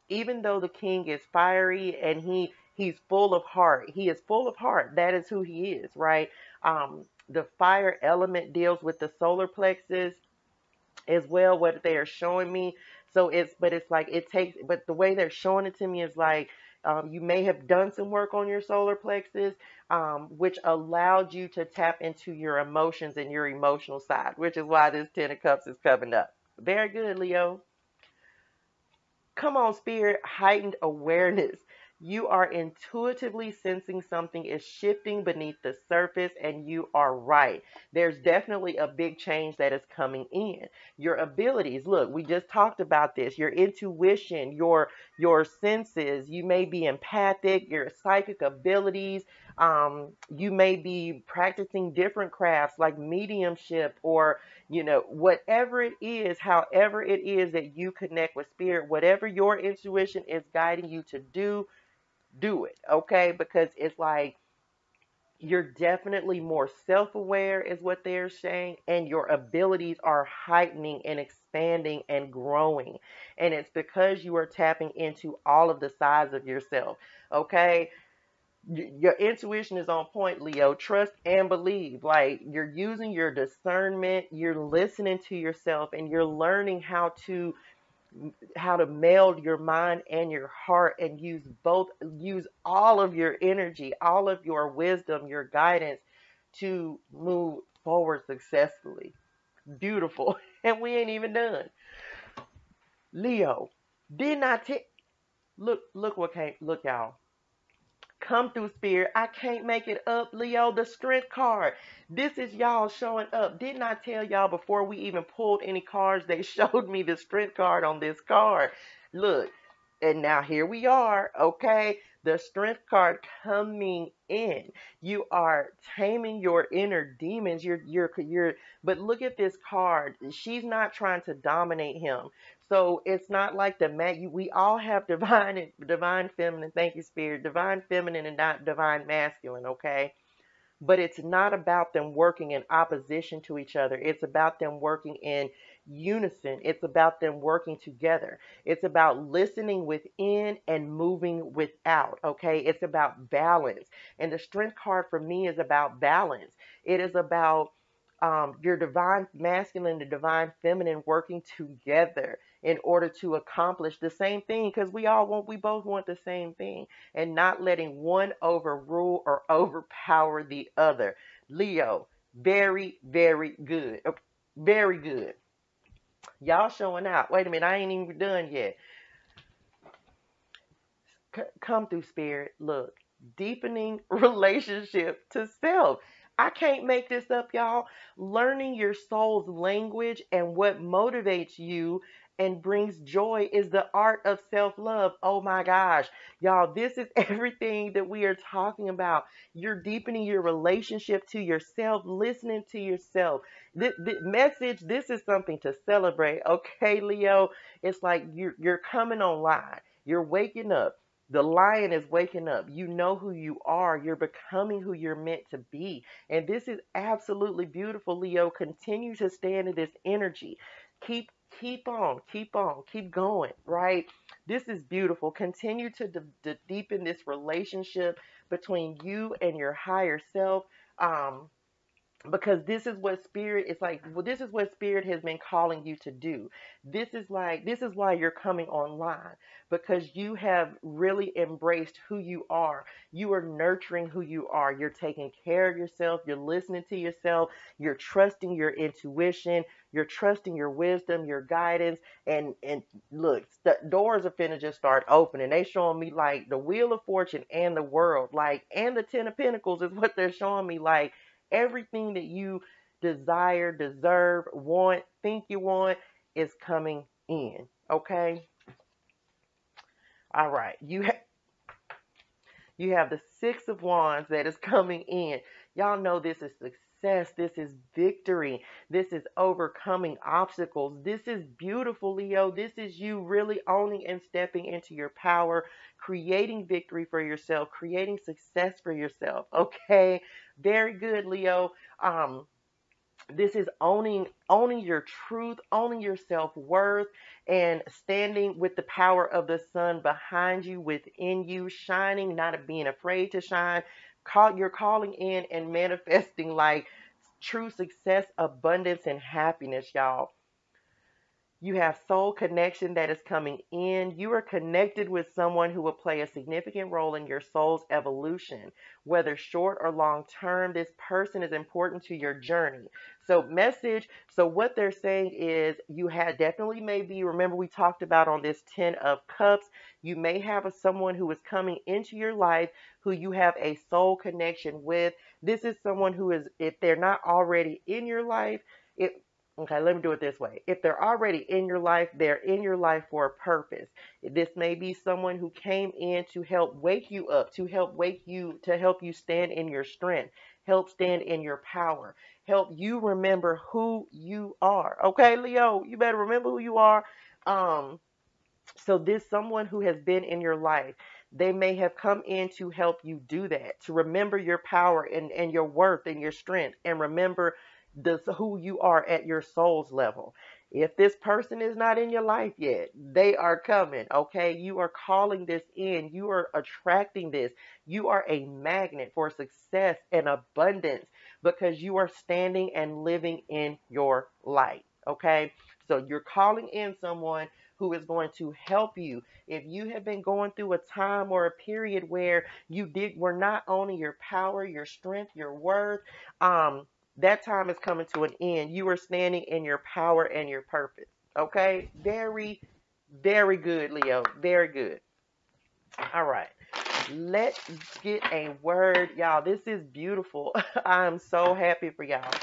[SPEAKER 1] Even though the king is fiery and he's full of heart. He is full of heart. That is who he is, right? The fire element deals with the solar plexus as well, what they are showing me. So it's like it takes, but the way they're showing it to me is like, you may have done some work on your solar plexus, which allowed you to tap into your emotions and your emotional side, which is why this 10 of Cups is coming up. Very good, Leo. Come on, Spirit, heightened awareness. You are intuitively sensing something is shifting beneath the surface, and you are right. There's definitely a big change that is coming in. Your abilities, look, we just talked about this. Your intuition, your senses, you may be empathic, your psychic abilities, you may be practicing different crafts like mediumship, or whatever it is, however it is that you connect with spirit, whatever your intuition is guiding you to do it, okay? Because it's like you're definitely more self-aware, is what they're saying, and your abilities are heightening and expanding and growing. And it's because you are tapping into all of the sides of yourself, okay? Your intuition is on point, Leo. Trust and believe. Like, you're using your discernment, you're listening to yourself, and you're learning how to meld your mind and your heart, and use all of your energy, all of your wisdom, your guidance to move forward successfully. Beautiful. And we ain't even done. Leo, did not take look what came, look, y'all. Come through, Spirit. I can't make it up, Leo. The strength card. This is y'all showing up. Didn't I tell y'all before we even pulled any cards, they showed me the strength card on this card. Look, and now here we are, okay? The strength card coming in. You are taming your inner demons. But look at this card. She's not trying to dominate him. So it's not like we all have divine feminine, thank you, Spirit, divine feminine and not divine masculine, okay? But it's not about them working in opposition to each other. It's about them working in unison. It's about them working together. It's about listening within and moving without, okay? It's about balance. And the strength card for me is about balance. It is about your divine masculine and divine feminine working together in order to accomplish the same thing, because we both want the same thing, and not letting one overrule or overpower the other. Leo, very, very good. Very good. Y'all showing out. Wait a minute, I ain't even done yet. Come through, Spirit. Look, deepening relationship to self. I can't make this up, y'all. Learning your soul's language and what motivates you and brings joy is the art of self-love. Oh my gosh. Y'all, this is everything that we are talking about. You're deepening your relationship to yourself, listening to yourself. This is something to celebrate. Okay, Leo? It's like you're coming online. You're waking up. The lion is waking up. You know who you are. You're becoming who you're meant to be. And this is absolutely beautiful, Leo. Continue to stand in this energy. Keep on, keep going, right? This is beautiful. Continue to deepen this relationship between you and your higher self. Because this is what spirit is like. Well, this is what spirit has been calling you to do. This is why you're coming online, because you have really embraced who you are. You are nurturing who you are. You're taking care of yourself. You're listening to yourself. You're trusting your intuition. You're trusting your wisdom, your guidance. And look, the doors are finna just start opening. They showing me like the Wheel of Fortune and the World, like, and the Ten of Pentacles is what they're showing me. Like, everything that you desire, deserve, want, think you want is coming in. Okay? All right. You have the Six of Wands that is coming in. Y'all know this is success. This is victory. This is overcoming obstacles. This is beautiful, Leo. This is you really owning and stepping into your power, creating victory for yourself, creating success for yourself. Okay? Very good, Leo. This is owning your truth, owning your self-worth, and standing with the power of the sun behind you, within you, shining, not being afraid to shine. You're calling in and manifesting like true success, abundance, and happiness, y'all. You have soul connection that is coming in. You are connected with someone who will play a significant role in your soul's evolution, whether short or long term. This person is important to your journey. So what they're saying is you had definitely maybe, remember we talked about on this 10 of Cups, you may have someone who is coming into your life who you have a soul connection with. This is someone who is, if they're not already in your life, okay, let me do it this way. If they're already in your life, they're in your life for a purpose. This may be someone who came in to help wake you up, to help you stand in your strength, help stand in your power, help you remember who you are. Okay, Leo, you better remember who you are. So this someone who has been in your life, they may have come in to help you do that, to remember your power and your worth and your strength, and remember who you are at your soul's level. If this person is not in your life yet, they are coming, okay? You are calling this in. You are attracting this. You are a magnet for success and abundance because you are standing and living in your light, okay? So you're calling in someone who is going to help you. If you have been going through a time or a period where were not owning your power, your strength, your worth, that time is coming to an end. You are standing in your power and your purpose. Okay? Very, very good, Leo. Very good. All right. Let's get a word, y'all. This is beautiful. I'm so happy for y'all.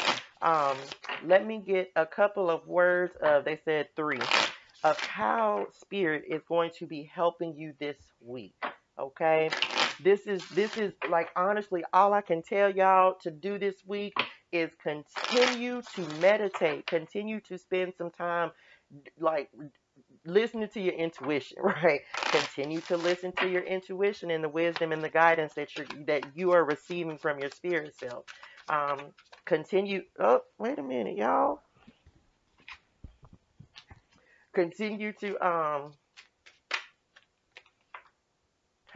[SPEAKER 1] Um, Let me get a couple of words of, they said 3, of how spirit is going to be helping you this week. Okay. This is like, honestly, all I can tell y'all to do this week is continue to meditate, continue to spend some time like listening to your intuition, right? Continue to listen to your intuition and the wisdom and the guidance that you are receiving from your spirit self. Um, Continue. Oh, wait a minute, y'all. Continue to how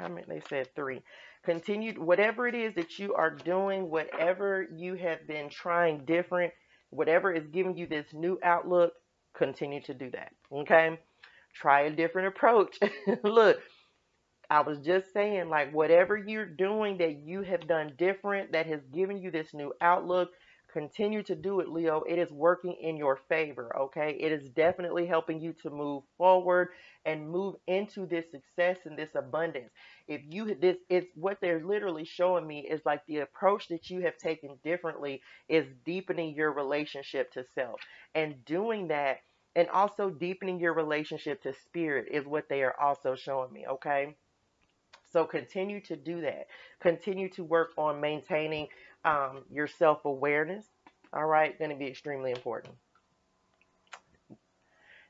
[SPEAKER 1] many? They said 3. Continue whatever it is that you are doing, whatever you have been trying different, whatever is giving you this new outlook. Continue to do that. Okay. Try a different approach. Look, I was just saying, like, whatever you're doing that you have done different, that has given you this new outlook, continue to do it, Leo. It is working in your favor, okay? It is definitely helping you to move forward and move into this success and this abundance. If you, this is what they're literally showing me is like the approach that you have taken differently is deepening your relationship to self. And doing that, and also deepening your relationship to spirit is what they are also showing me, okay? So continue to do that. Continue to work on maintaining your self-awareness. All right, going to be extremely important.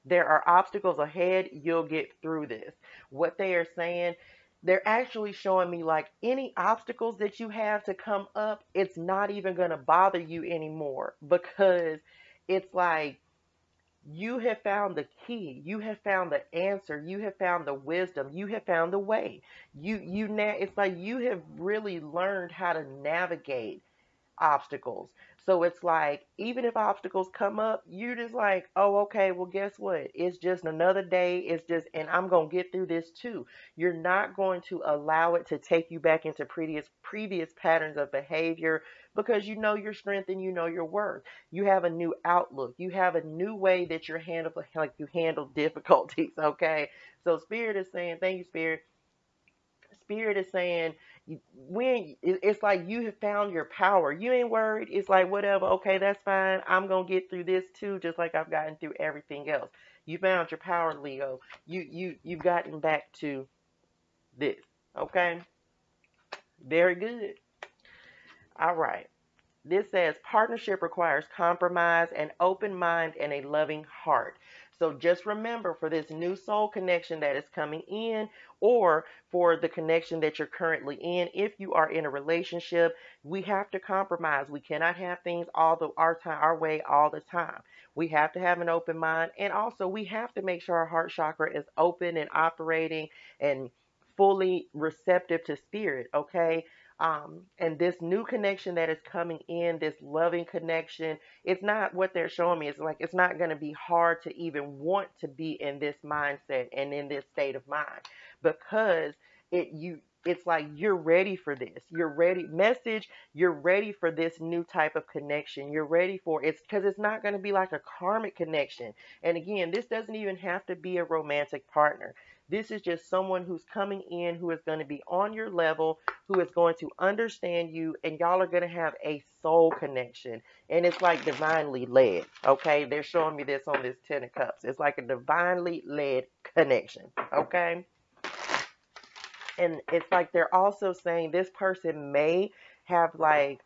[SPEAKER 1] There are obstacles ahead. You'll get through this. What they are saying, they're actually showing me like any obstacles that you have to come up, it's not even going to bother you anymore because it's like you have found the key, you have found the answer, you have found the wisdom, you have found the way. You now, it's like you have really learned how to navigate obstacles. So it's like, even if obstacles come up, you're just like, oh, okay, well, guess what? It's just another day. It's just, and I'm going to get through this too. You're not going to allow it to take you back into previous patterns of behavior because you know your strength and you know your worth. You have a new outlook. You have a new way that you're handling, like you handle difficulties. Okay. So Spirit is saying, thank you, Spirit. Spirit is saying, when it's like you have found your power, you ain't worried. It's like, whatever, okay, that's fine. I'm gonna get through this too, just like I've gotten through everything else. You found your power, Leo. You've gotten back to this. Okay, very good. All right. This says partnership requires compromise, an open mind, and a loving heart. So just remember, for this new soul connection that is coming in, or for the connection that you're currently in, if you are in a relationship, we have to compromise. We cannot have things our way all the time. We have to have an open mind, and also we have to make sure our heart chakra is open and operating and fully receptive to spirit. Okay, and this new connection that is coming in, this loving connection, it's not what they're showing me. It's like it's not going to be hard to even want to be in this mindset and in this state of mind because it's like you're ready for this. You're ready. Message, you're ready for this new type of connection. You're ready for it's because it's not going to be like a karmic connection. And again, this doesn't even have to be a romantic partner. This is just someone who's coming in who is going to be on your level, who is going to understand you, and y'all are going to have a soul connection. And it's like divinely led. Okay, they're showing me this on this 10 of cups. It's like a divinely led connection. Okay, and it's like they're also saying this person may have like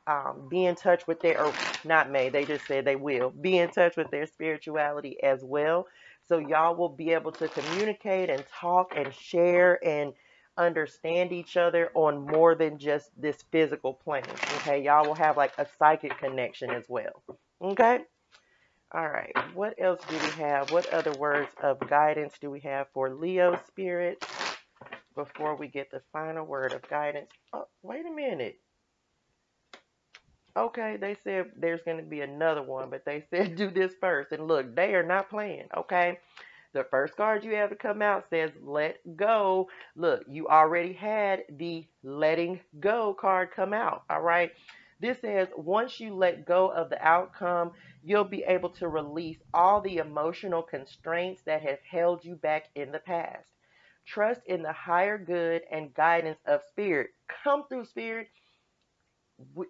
[SPEAKER 1] be in touch with their, or not may, they just said they will be in touch with their spirituality as well. So y'all will be able to communicate and talk and share and understand each other on more than just this physical plane. Okay, y'all will have like a psychic connection as well. Okay, all right, what else do we have? What other words of guidance do we have for Leo spirit before we get the final word of guidance? Oh, wait a minute. Okay, they said there's going to be another one, but they said do this first. And look, they are not playing, okay? The first card you have to come out says let go. Look, you already had the letting go card come out, all right? This says once you let go of the outcome, you'll be able to release all the emotional constraints that have held you back in the past. Trust in the higher good and guidance of spirit. Come through, spirit,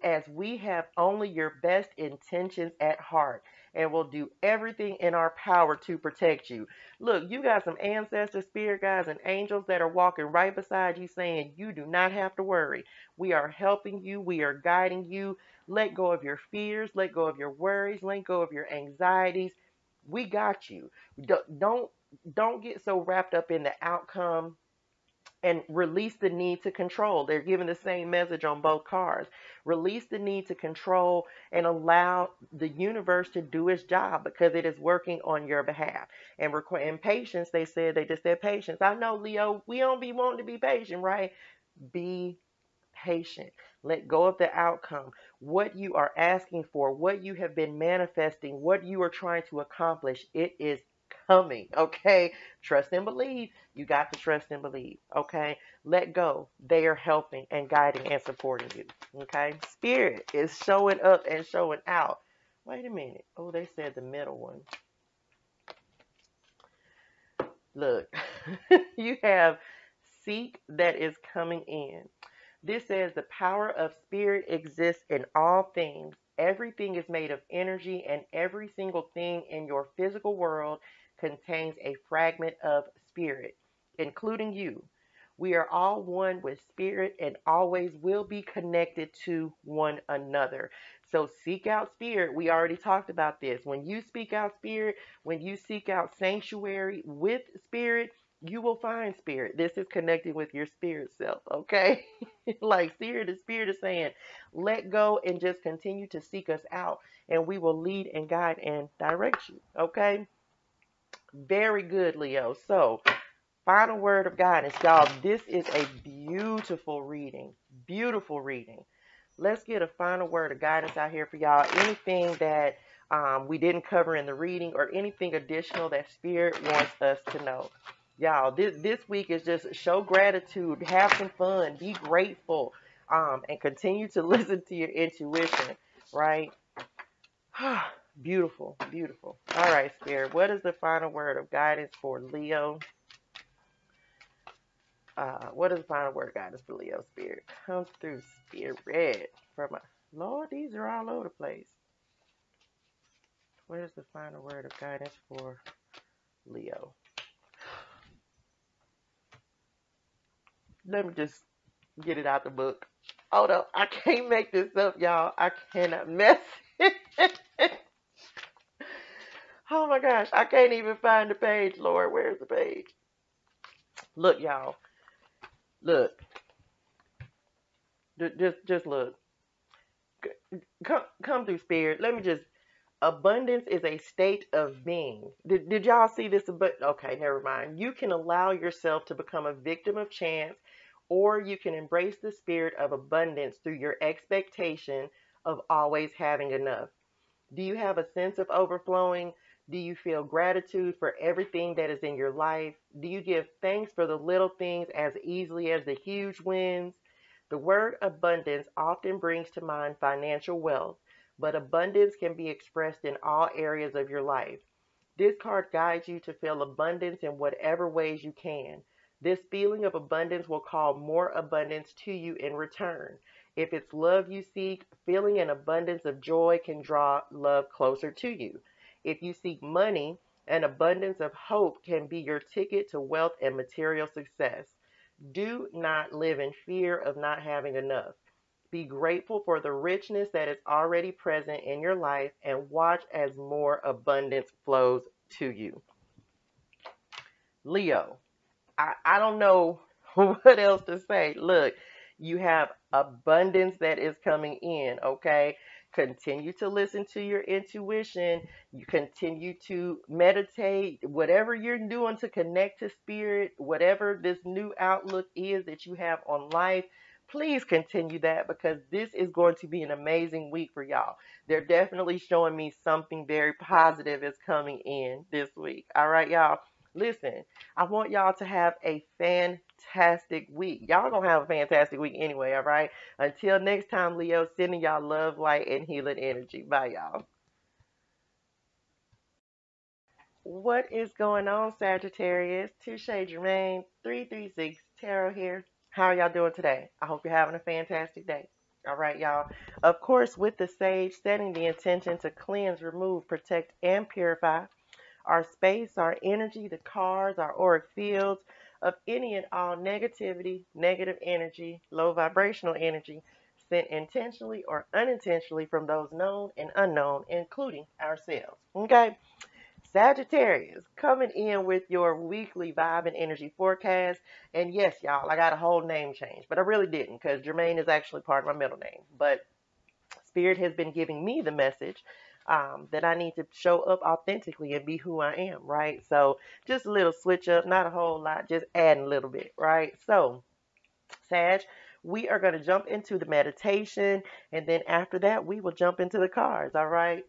[SPEAKER 1] as we have only your best intentions at heart and will do everything in our power to protect you. Look, you got some ancestor spirit guides and angels that are walking right beside you saying you do not have to worry. We are helping you. We are guiding you. Let go of your fears. Let go of your worries. Let go of your anxieties. We got you. Don't get so wrapped up in the outcome and release the need to control. They're giving the same message on both cards. Release the need to control and allow the universe to do its job because it is working on your behalf. And in patience, they just said patience. I know, Leo, we don't be wanting to be patient, right? Be patient. Let go of the outcome. What you are asking for, what you have been manifesting, what you are trying to accomplish, it is coming. Okay? Trust and believe. You got to trust and believe. Okay? Let go. They are helping and guiding and supporting you. Okay? Spirit is showing up and showing out. Wait a minute. Oh, they said the middle one. Look, you have seek that is coming in. This says the power of spirit exists in all things. Everything is made of energy, and every single thing in your physical world contains a fragment of spirit, including you. We are all one with spirit and always will be connected to one another. So seek out spirit. We already talked about this. When you speak out spirit, when you seek out sanctuary with spirit, you will find spirit. This is connecting with your spirit self, okay? Like spirit is saying, let go and just continue to seek us out, and we will lead and guide and direct you, okay? Very good, Leo. So, final word of guidance, y'all. This is a beautiful reading. Beautiful reading. Let's get a final word of guidance out here for y'all. Anything that we didn't cover in the reading or anything additional that spirit wants us to know. Y'all, this week is just show gratitude, have some fun, be grateful, and continue to listen to your intuition, right? Beautiful, beautiful. All right, Spirit, what is the final word of guidance for Leo? What is the final word of guidance for Leo, Spirit? Come through, Spirit. For my Lord, these are all over the place. What is the final word of guidance for Leo? Let me just get it out the book. Hold up. I can't make this up, y'all. I cannot mess it. Oh my gosh. I can't even find the page, Lord. Where's the page? Look, y'all. Look. Just look. Come through, Spirit. Let me just. Abundance is a state of being. Did y'all see this? Okay, never mind. You can allow yourself to become a victim of chance, or you can embrace the spirit of abundance through your expectation of always having enough. Do you have a sense of overflowing? Do you feel gratitude for everything that is in your life? Do you give thanks for the little things as easily as the huge wins? The word abundance often brings to mind financial wealth, but abundance can be expressed in all areas of your life. This card guides you to feel abundance in whatever ways you can. This feeling of abundance will call more abundance to you in return. If it's love you seek, feeling an abundance of joy can draw love closer to you. If you seek money, an abundance of hope can be your ticket to wealth and material success. Do not live in fear of not having enough. Be grateful for the richness that is already present in your life and watch as more abundance flows to you. Leo, I don't know what else to say. Look, you have abundance that is coming in, okay? Continue to listen to your intuition. You continue to meditate, whatever you're doing to connect to spirit, whatever this new outlook is that you have on life. Please continue that because this is going to be an amazing week for y'all. They're definitely showing me something very positive is coming in this week. All right, y'all. Listen, I want y'all to have a fantastic week. Y'all gonna have a fantastic week anyway, all right? Until next time, Leo, sending y'all love, light, and healing energy. Bye, y'all. What is going on, Sagittarius? ToShae Jermaine, 336 Tarot here. How are y'all doing today? I hope you're having a fantastic day. All right, y'all. Of course, with the sage, setting the intention to cleanse, remove, protect, and purify our space, our energy, the cards, our auric fields of any and all negativity, negative energy, low vibrational energy sent intentionally or unintentionally from those known and unknown, including ourselves. Okay? Sagittarius, coming in with your weekly vibe and energy forecast. And yes, y'all, I got a whole name change, but I really didn't because Jermaine is actually part of my middle name. But Spirit has been giving me the message that I need to show up authentically and be who I am, right? So just a little switch up, not a whole lot, just adding a little bit, right? So, Sag, we are going to jump into the meditation, and then after that, we will jump into the cards, all right?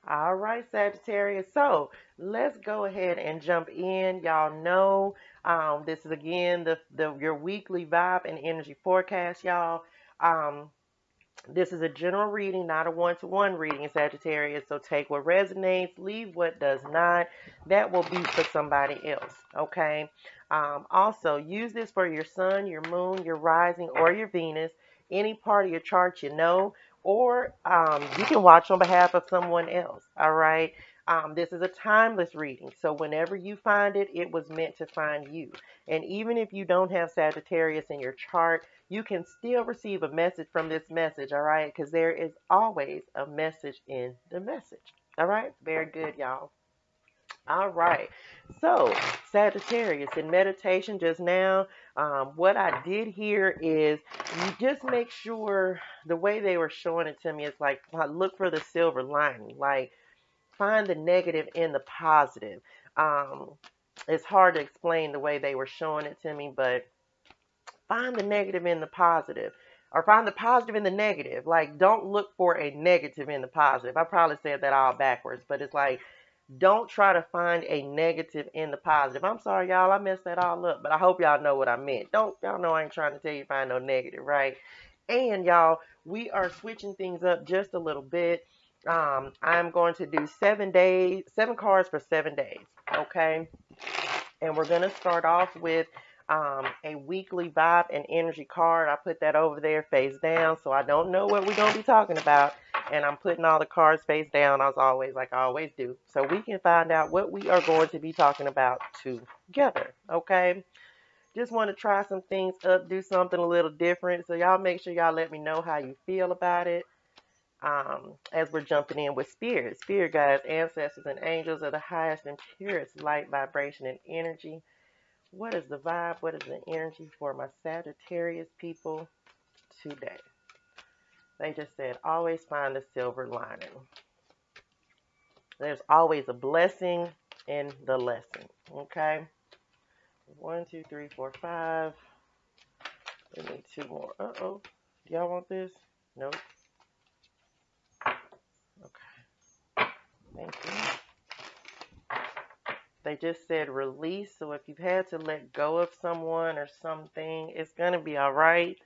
[SPEAKER 1] All right, Sagittarius. So let's go ahead and jump in. Y'all know this is again the your weekly vibe and energy forecast, y'all. Um, this is a general reading, not a one-to-one reading, Sagittarius. So take what resonates, leave what does not. That will be for somebody else, okay? Also, use this for your sun, your moon, your rising, or your Venus, any part of your chart you know, or you can watch on behalf of someone else, all right? This is a timeless reading, so whenever you find it, it was meant to find you. And even if you don't have Sagittarius in your chart, you can still receive a message from this message, all right? Because there is always a message in the message, all right? Very good, y'all. All right. So, Sagittarius, in meditation just now, what I did here is you just make sure the way they were showing it to me is like look for the silver lining, like find the negative in the positive. Um, it's hard to explain the way they were showing it to me, but find the negative in the positive or find the positive in the negative. Like, don't look for a negative in the positive. I probably said that all backwards, but it's like, don't try to find a negative in the positive. I'm sorry, y'all, I messed that all up, but I hope y'all know what I meant. Don't, y'all know I ain't trying to tell you find no negative, right? And y'all, we are switching things up just a little bit. I'm going to do 7 days, 7 cards for 7 days, okay? And we're going to start off with a weekly vibe and energy card. I put that over there face down, so I don't know what we're going to be talking about. And I'm putting all the cards face down as always, like I always do. So we can find out what we are going to be talking about together, okay? Just want to try some things up, do something a little different. So y'all make sure y'all let me know how you feel about it. As we're jumping in with spirit. Spirit guides, ancestors, and angels are the highest and purest light, vibration, and energy. What is the vibe? What is the energy for my Sagittarius people today? They just said, always find the silver lining. There's always a blessing in the lesson. Okay? 1, 2, 3, 4, 5. We need 2 more. Uh-oh. Do y'all want this? Nope. Okay. Thank you. They just said release. So if you've had to let go of someone or something, it's going to be all right.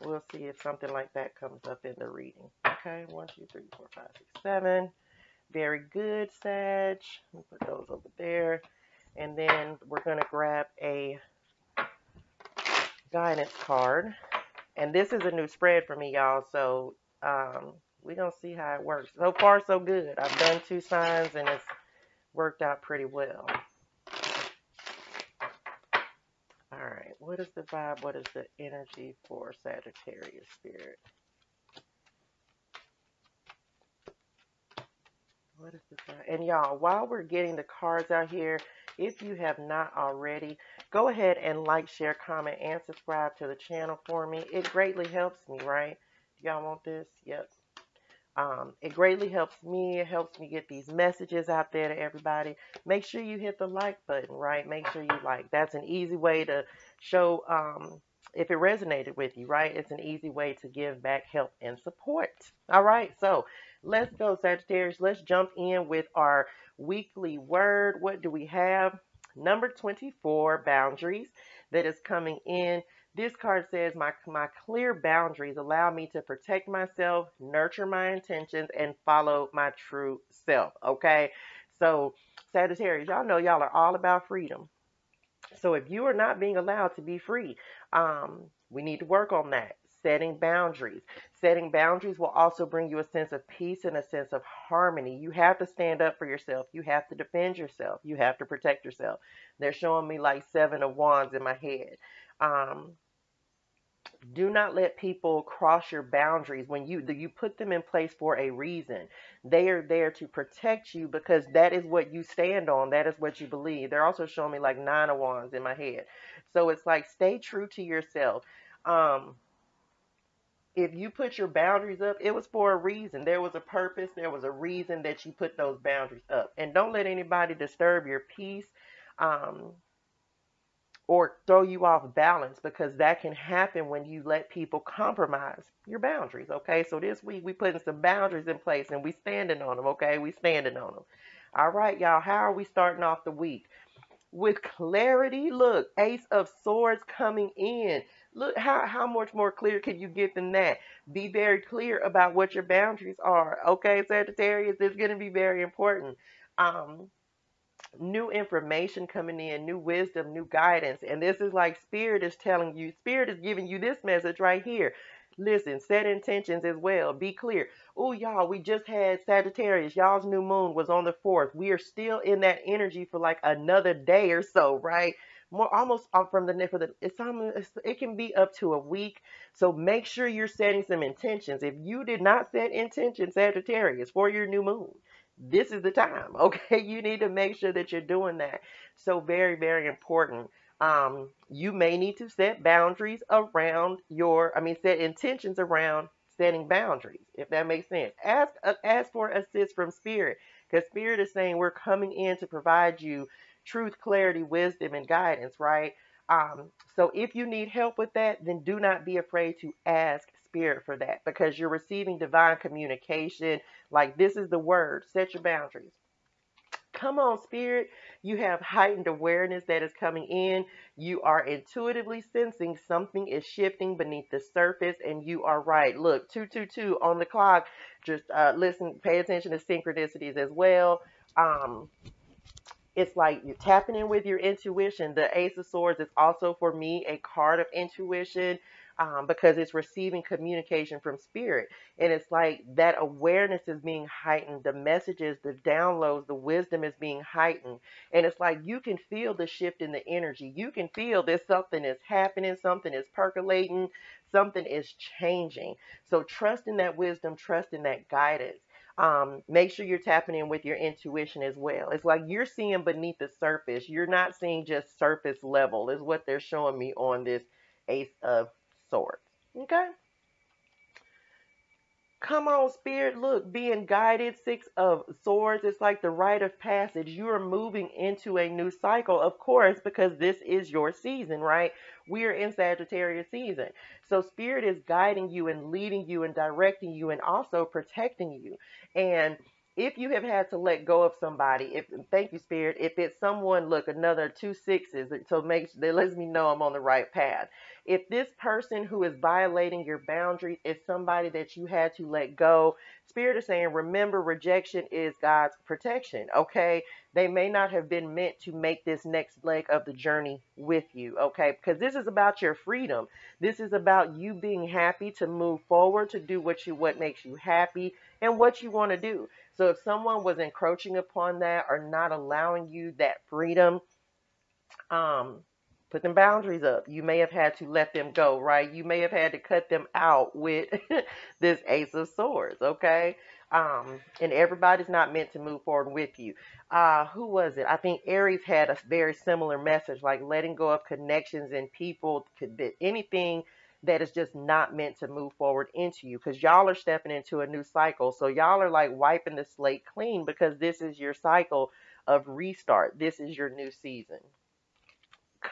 [SPEAKER 1] We'll see if something like that comes up in the reading. Okay, 1, 2, 3, 4, 5, 6, 7. Very good, Sag. We'll put those over there. And then we're going to grab a guidance card. And this is a new spread for me, y'all. So we're going to see how it works. So far, so good. I've done 2 signs and it's worked out pretty well. All right. What is the vibe? What is the energy for Sagittarius spirit? What is the vibe? And y'all, while we're getting the cards out here, if you have not already, go ahead and like, share, comment, and subscribe to the channel for me. It greatly helps me, right? Y'all want this? Yep. It greatly helps me. It helps me get these messages out there to everybody. Make sure you hit the like button, right? Make sure you like. That's an easy way to show if it resonated with you, right? It's an easy way to give back help and support. All right, so let's go, Sagittarius. Let's jump in with our weekly word. What do we have? Number 24, boundaries, that is coming in. This card says, my clear boundaries allow me to protect myself, nurture my intentions, and follow my true self. Okay. So, Sagittarius, y'all know y'all are all about freedom. So if you are not being allowed to be free, we need to work on that. Setting boundaries. Setting boundaries will also bring you a sense of peace and a sense of harmony. You have to stand up for yourself. You have to defend yourself. You have to protect yourself. They're showing me like 7 of wands in my head. Do not let people cross your boundaries when you put them in place for a reason. They are there to protect you because that is what you stand on. That is what you believe. They're also showing me like 9 of wands in my head. So it's like stay true to yourself. If you put your boundaries up, it was for a reason. There was a purpose. There was a reason that you put those boundaries up. And don't let anybody disturb your peace. Or throw you off balance, because that can happen when you let people compromise your boundaries. Okay, so this week we putting some boundaries in place and we standing on them. Okay, we standing on them. All right, y'all, how are we starting off the week? With clarity. Look, Ace of Swords coming in. Look, how much more clear can you get than that? Be very clear about what your boundaries are. Okay, Sagittarius, it's going to be very important. New information coming in, new wisdom, new guidance. And this is like Spirit is telling you, Spirit is giving you this message right here. Listen, set intentions as well. Be clear. Oh, y'all, we just had Sagittarius. Y'all's new moon was on the 4th. We are still in that energy for like another day or so, right? More almost from the for the it can be up to a week. So make sure you're setting some intentions. If you did not set intentions, Sagittarius, for your new moon, this is the time. Okay, you need to make sure that you're doing that. So very, very important. You may need to set boundaries around set intentions around setting boundaries, if that makes sense. Ask for assist from Spirit, because Spirit is saying we're coming in to provide you truth, clarity, wisdom, and guidance, right? So if you need help with that, then do not be afraid to ask Spirit for that, because you're receiving divine communication. Like, this is the word. Set your boundaries. Come on, Spirit. You have heightened awareness that is coming in. You are intuitively sensing something is shifting beneath the surface, and you are right. Look, 222 on the clock. Just listen, pay attention to synchronicities as well. It's like you're tapping in with your intuition. The Ace of Swords is also for me a card of intuition, because it's receiving communication from Spirit. And it's like that awareness is being heightened. The messages, the downloads, the wisdom is being heightened. And it's like you can feel the shift in the energy. You can feel that something is happening, something is percolating, something is changing. So trust in that wisdom, trust in that guidance. Make sure you're tapping in with your intuition as well. It's like you're seeing beneath the surface. You're not seeing just surface level, is what they're showing me on this Ace of Swords. Okay? Come on, Spirit. Look, being guided, 6 of Swords. It's like the rite of passage. You are moving into a new cycle, of course, because this is your season, right? We are in Sagittarius season. So Spirit is guiding you and leading you and directing you and also protecting you. And if you have had to let go of somebody, thank you, Spirit. If it's someone, look, another 2 6s, so that lets me know I'm on the right path. If this person who is violating your boundaries is somebody that you had to let go, Spirit is saying, remember, rejection is God's protection, okay? They may not have been meant to make this next leg of the journey with you, okay? Because this is about your freedom. This is about you being happy to move forward, to do what makes you happy and what you want to do. So if someone was encroaching upon that or not allowing you that freedom, um, put them boundaries up. You may have had to let them go, right? You may have had to cut them out with this Ace of Swords, okay? And everybody's not meant to move forward with you. Who was it? I think Aries had a very similar message, like letting go of connections and people, anything that is just not meant to move forward into you, because y'all are stepping into a new cycle. So y'all are like wiping the slate clean because this is your cycle of restart. This is your new season.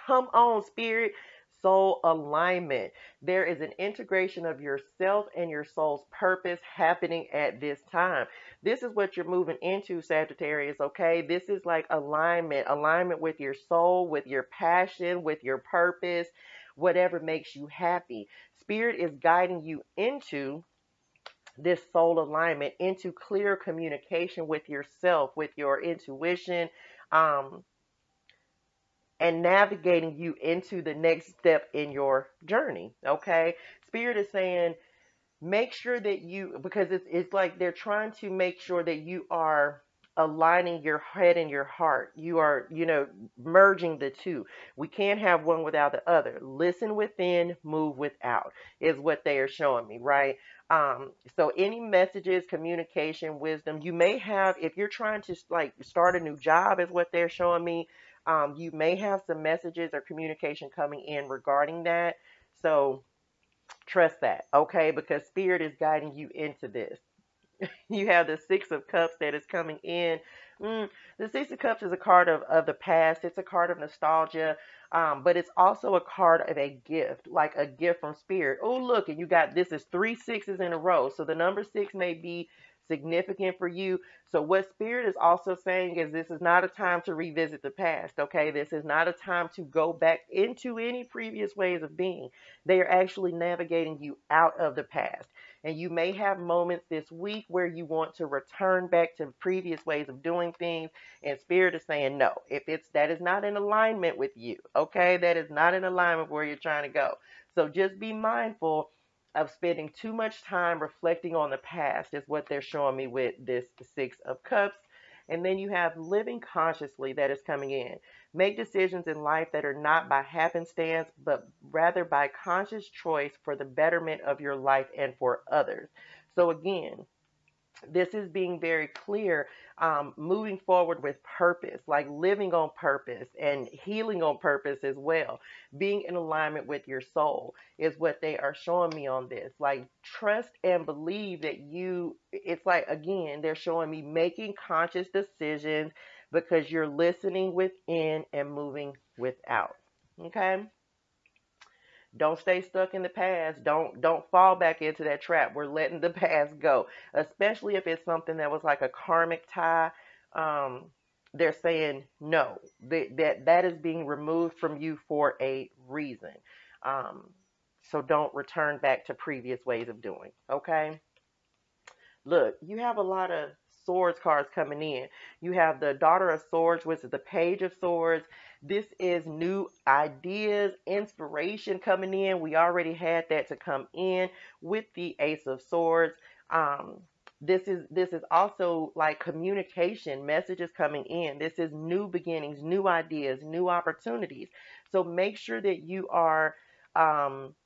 [SPEAKER 1] Come on, spirit. Soul alignment. There is an integration of yourself and your soul's purpose happening at this time. This is what you're moving into, Sagittarius, okay? This is like alignment with your soul, with your passion, with your purpose, whatever makes you happy. Spirit is guiding you into this soul alignment, into clear communication with yourself, with your intuition, um, and navigating you into the next step in your journey. Okay. Spirit is saying, make sure that you, because it's like they're trying to make sure that you are aligning your head and your heart. You are, merging the two. We can't have one without the other. Listen within, move without is what they are showing me, right? So any messages, communication, wisdom, you may have, if you're trying to like start a new job is what they're showing me. You may have some messages or communication coming in regarding that. So trust that, okay? Because Spirit is guiding you into this. You have the Six of Cups that is coming in. The Six of Cups is a card of the past. It's a card of nostalgia, but it's also a card of a gift, like a gift from Spirit. Oh, look, and you got, this is 3 sixes in a row. So the number 6 may be significant for you. So what Spirit is also saying is this is not a time to revisit the past, okay? This is not a time to go back into any previous ways of being. They are actually navigating you out of the past. And you may have moments this week where you want to return back to previous ways of doing things. And Spirit is saying, no, if that is not in alignment with you, okay? That is not in alignment with where you're trying to go. So just be mindful of spending too much time reflecting on the past is what they're showing me with this Six of Cups. And then you have living consciously that is coming in. Make decisions in life that are not by happenstance, but rather by conscious choice for the betterment of your life and for others. So again, this is being very clear, moving forward with purpose, like living on purpose and healing on purpose as well. Being in alignment with your soul is what they are showing me on this. Like trust and believe that it's like, again, they're showing me making conscious decisions because you're listening within and moving without. Okay. Don't stay stuck in the past. Don't fall back into that trap. We're letting the past go, especially if it's something that was like a karmic tie. Um, they're saying no. That is being removed from you for a reason. Um, so don't return back to previous ways of doing. Okay. Look, you have a lot of swords cards coming in. You have the Daughter of Swords, which is the Page of Swords. This is new ideas, inspiration coming in. We already had that to come in with the Ace of Swords. This is also like communication, messages coming in. This is new beginnings, new ideas, new opportunities. So make sure that you are um,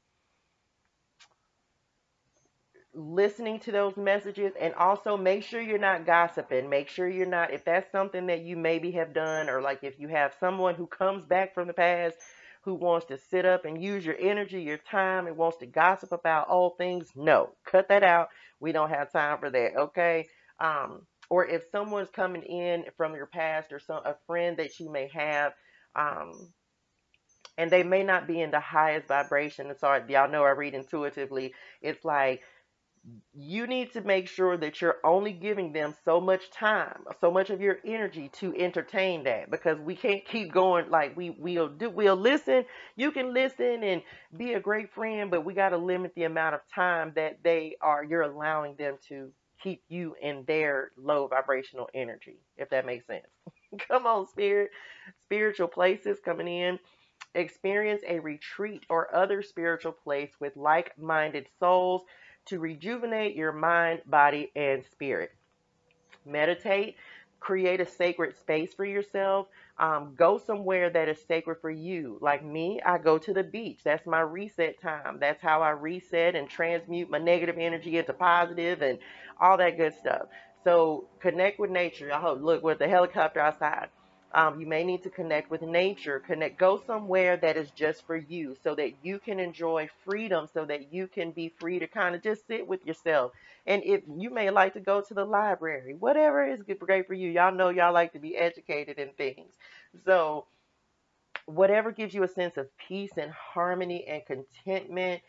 [SPEAKER 1] listening to those messages, and also make sure you're not gossiping. Make sure you're not, if that's something that you maybe have done, or like if you have someone who comes back from the past who wants to sit up and use your energy, your time, and wants to gossip about old things, no, cut that out. We don't have time for that, okay? Or if someone's coming in from your past, or a friend that you may have, and they may not be in the highest vibration. And sorry, y'all know I read intuitively. It's like you need to make sure that you're only giving them so much time, so much of your energy to entertain that, because we can't keep going. Like we'll listen. You can listen and be a great friend, but we got to limit the amount of time that you're allowing them to keep you in their low vibrational energy, if that makes sense. Come on, spirit. Spiritual places coming in. Experience a retreat or other spiritual place with like minded souls to rejuvenate your mind, body, and spirit. Meditate, create a sacred space for yourself. Go somewhere that is sacred for you. Like me, I go to the beach. That's my reset time. That's how I reset and transmute my negative energy into positive and all that good stuff. So connect with nature. I hope, look, with the helicopter outside. You may need to connect with nature. Go somewhere that is just for you, so that you can enjoy freedom, so that you can be free to kind of just sit with yourself. And if you may like to go to the library, whatever is great for you. Y'all know y'all like to be educated in things. So whatever gives you a sense of peace and harmony and contentment,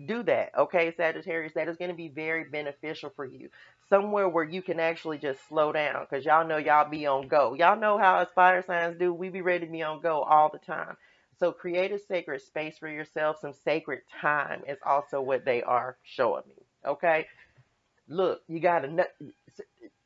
[SPEAKER 1] do that. Okay, Sagittarius, that is going to be very beneficial for you. Somewhere where you can actually just slow down, because y'all know y'all be on go. Y'all know how us fire signs do. We be ready to be on go all the time. So create a sacred space for yourself. Some sacred time is also what they are showing me. Okay. Look, you got to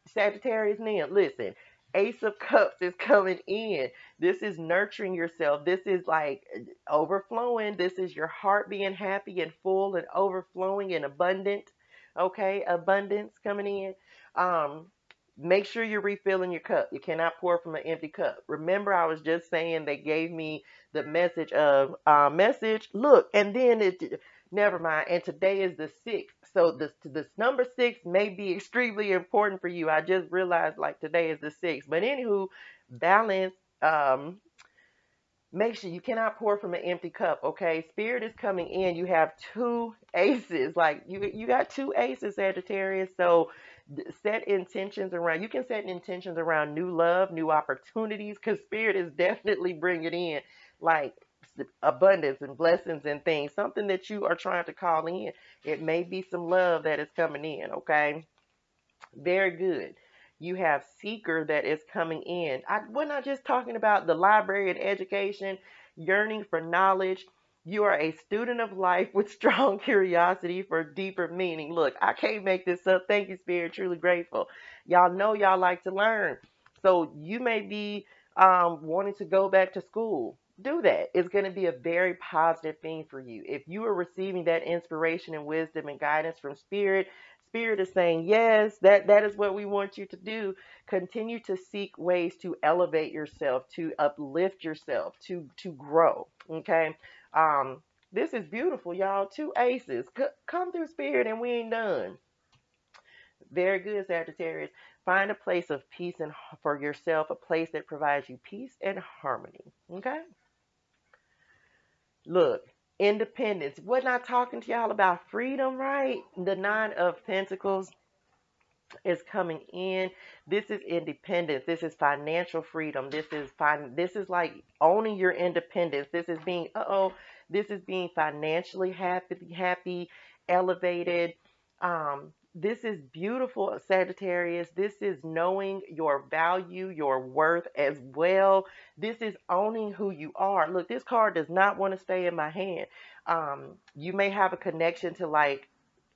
[SPEAKER 1] Sagittarius now. Listen, Ace of Cups is coming in. This is nurturing yourself. This is like overflowing. This is your heart being happy and full and overflowing and abundant. Okay, abundance coming in. Um, Make sure you're refilling your cup. You cannot pour from an empty cup. Remember, I was just saying they gave me the message of message. Look, and then it. Never mind. And today is the 6th. So this number 6 may be extremely important for you. I just realized like today is the 6th. But anywho, balance. Make sure you cannot pour from an empty cup. Okay, spirit is coming in. You have two aces. Like you got two aces, Sagittarius. So set intentions around. You can set intentions around new love, new opportunities, because spirit is definitely bringing in like abundance and blessings and things. Something that you are trying to call in. It may be some love that is coming in. Okay, very good. You have seeker that is coming in. We're not just talking about the library and education, yearning for knowledge. You are a student of life with strong curiosity for deeper meaning. Look, I can't make this up. Thank you, Spirit. Truly grateful. Y'all know y'all like to learn. So you may be wanting to go back to school. Do that. It's going to be a very positive thing for you. If you are receiving that inspiration and wisdom and guidance from Spirit, Spirit is saying, yes, that is what we want you to do. Continue to seek ways to elevate yourself, to uplift yourself, to grow. Okay. This is beautiful, y'all. Two aces. Come through, Spirit, and we ain't done. Very good, Sagittarius. Find a place of peace and for yourself, a place that provides you peace and harmony. Okay. Look, independence. We're not talking to y'all about freedom, right? The 9 of Pentacles is coming in. This is independence. This is financial freedom. This is like owning your independence. This is being this is being financially happy, elevated. This is beautiful, Sagittarius. This is knowing your value, your worth as well. This is owning who you are. Look, this card does not want to stay in my hand. You may have a connection to like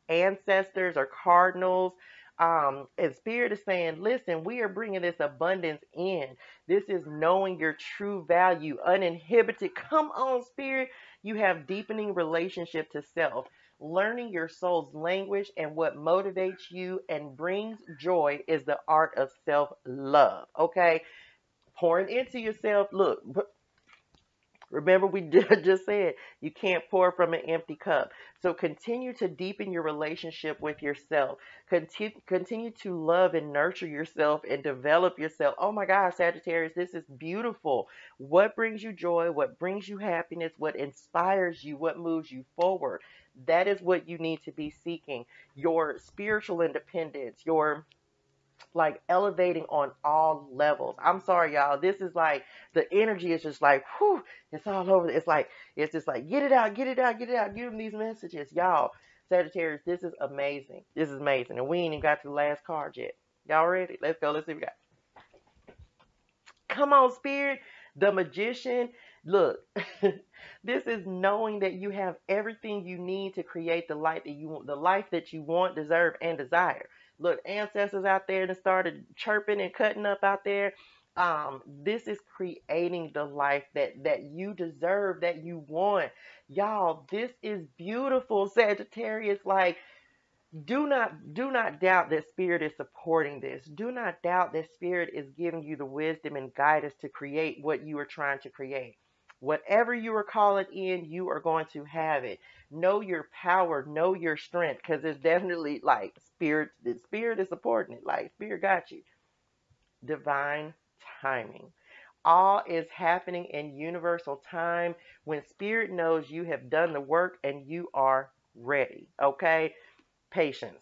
[SPEAKER 1] ancestors or cardinals. And spirit is saying, listen, we are bringing this abundance in. This is knowing your true value, uninhibited. Come on, spirit. You have deepening relationship to self, learning your soul's language, and what motivates you and brings joy is the art of self-love. Okay, pouring into yourself. Look, remember, we just said you can't pour from an empty cup. So continue to deepen your relationship with yourself. Continue to love and nurture yourself and develop yourself. Oh my God, Sagittarius, this is beautiful. What brings you joy? What brings you happiness? What inspires you? What moves you forward? That is what you need to be seeking. Your spiritual independence, your like elevating on all levels. I'm sorry, y'all. This is like the energy is just like, whew, it's all over. It's just like, get it out, get it out, get it out. Give them these messages, y'all. Sagittarius, this is amazing. This is amazing. And we ain't even got to the last card yet. Y'all ready? Let's go. Let's see what we got. Come on, Spirit. The Magician. Look, this is knowing that you have everything you need to create the life that you want, the life that you want, deserve, and desire. Look, ancestors out there that started chirping and cutting up out there. This is creating the life that you deserve, that you want. Y'all, this is beautiful, Sagittarius. Like, do not doubt that Spirit is supporting this. Do not doubt that Spirit is giving you the wisdom and guidance to create what you are trying to create. Whatever you are calling in, you are going to have it. Know your power, know your strength, because it's definitely like Spirit. The Spirit is supporting it. Like, Spirit got you. Divine timing. All is happening in universal time when Spirit knows you have done the work and you are ready. Okay? Patience.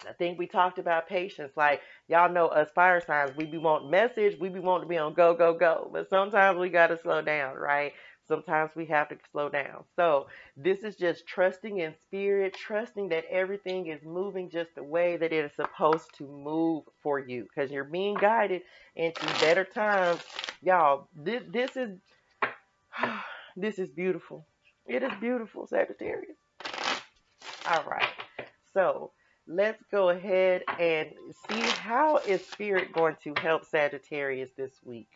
[SPEAKER 1] I think we talked about patience. Like, y'all know us fire signs, we be wanting message, we be wanting to be on go, go, go. But sometimes we got to slow down, right? Sometimes we have to slow down. So this is just trusting in Spirit, trusting that everything is moving just the way that it is supposed to move for you, because you're being guided into better times. Y'all, this is this is beautiful. It is beautiful, Sagittarius. All right. So let's go ahead and see how is Spirit going to help Sagittarius this week.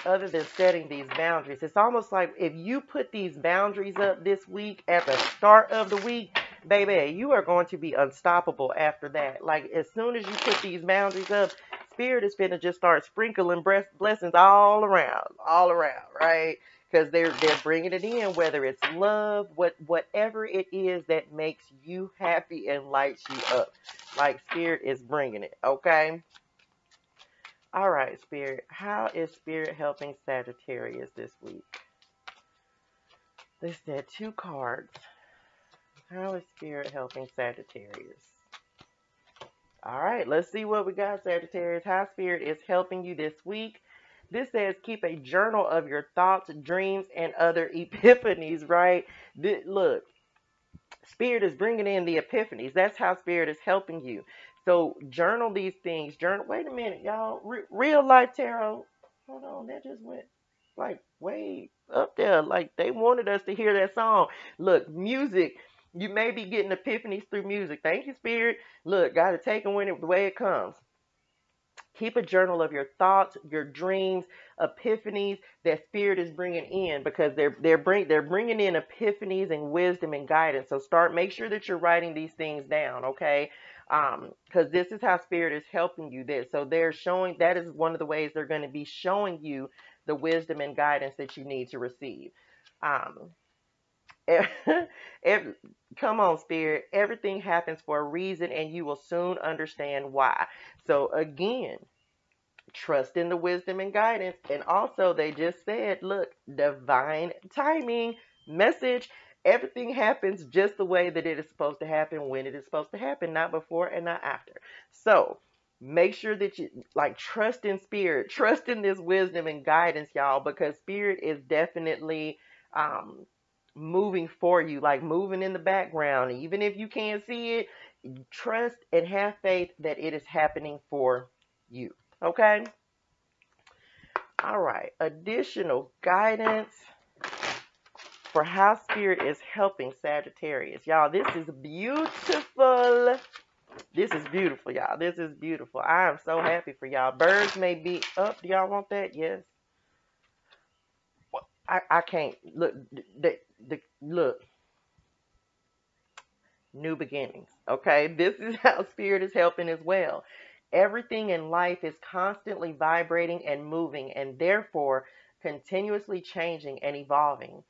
[SPEAKER 1] Other than setting these boundaries, it's almost like if you put these boundaries up this week at the start of the week, baby, you are going to be unstoppable after that. Like, as soon as you put these boundaries up, Spirit is finna just start sprinkling blessings all around, right? Because they're bringing it in, whether it's love, whatever it is that makes you happy and lights you up. Like, Spirit is bringing it, okay? All right, Spirit. How is Spirit helping Sagittarius this week? They said 2 cards. How is Spirit helping Sagittarius? All right, let's see what we got, Sagittarius. How Spirit is helping you this week. This says keep a journal of your thoughts, dreams, and other epiphanies, right? Look, Spirit is bringing in the epiphanies. That's how Spirit is helping you. So journal these things. Journal. Wait a minute, y'all. Real life tarot. Hold on, that just went like way up there. Like, they wanted us to hear that song. Look, music. You may be getting epiphanies through music. Thank you, Spirit. Look, gotta take them the way it comes. Keep a journal of your thoughts, your dreams, epiphanies that Spirit is bringing in, because they're bringing in epiphanies and wisdom and guidance. So make sure that you're writing these things down, okay? Because this is how Spirit is helping you. So they're showing, that is one of the ways they're going to be showing you the wisdom and guidance that you need to receive. Come on, Spirit. Everything happens for a reason, and you will soon understand why. So again, trust in the wisdom and guidance. And also, they just said, look, divine timing, message. Everything happens just the way that it is supposed to happen, when it is supposed to happen, not before and not after. So make sure that you trust in Spirit, trust in this wisdom and guidance, y'all, because Spirit is definitely moving for you, like moving in the background. Even if you can't see it, trust and have faith that it is happening for you. Okay? All right. Additional guidance for how Spirit is helping Sagittarius. Y'all, this is beautiful. This is beautiful, y'all. This is beautiful. I am so happy for y'all. Birds may be up. Do y'all want that? Yes. I can't. Look, look. New beginnings. Okay? This is how Spirit is helping as well. Everything in life is constantly vibrating and moving, and therefore continuously changing and evolving.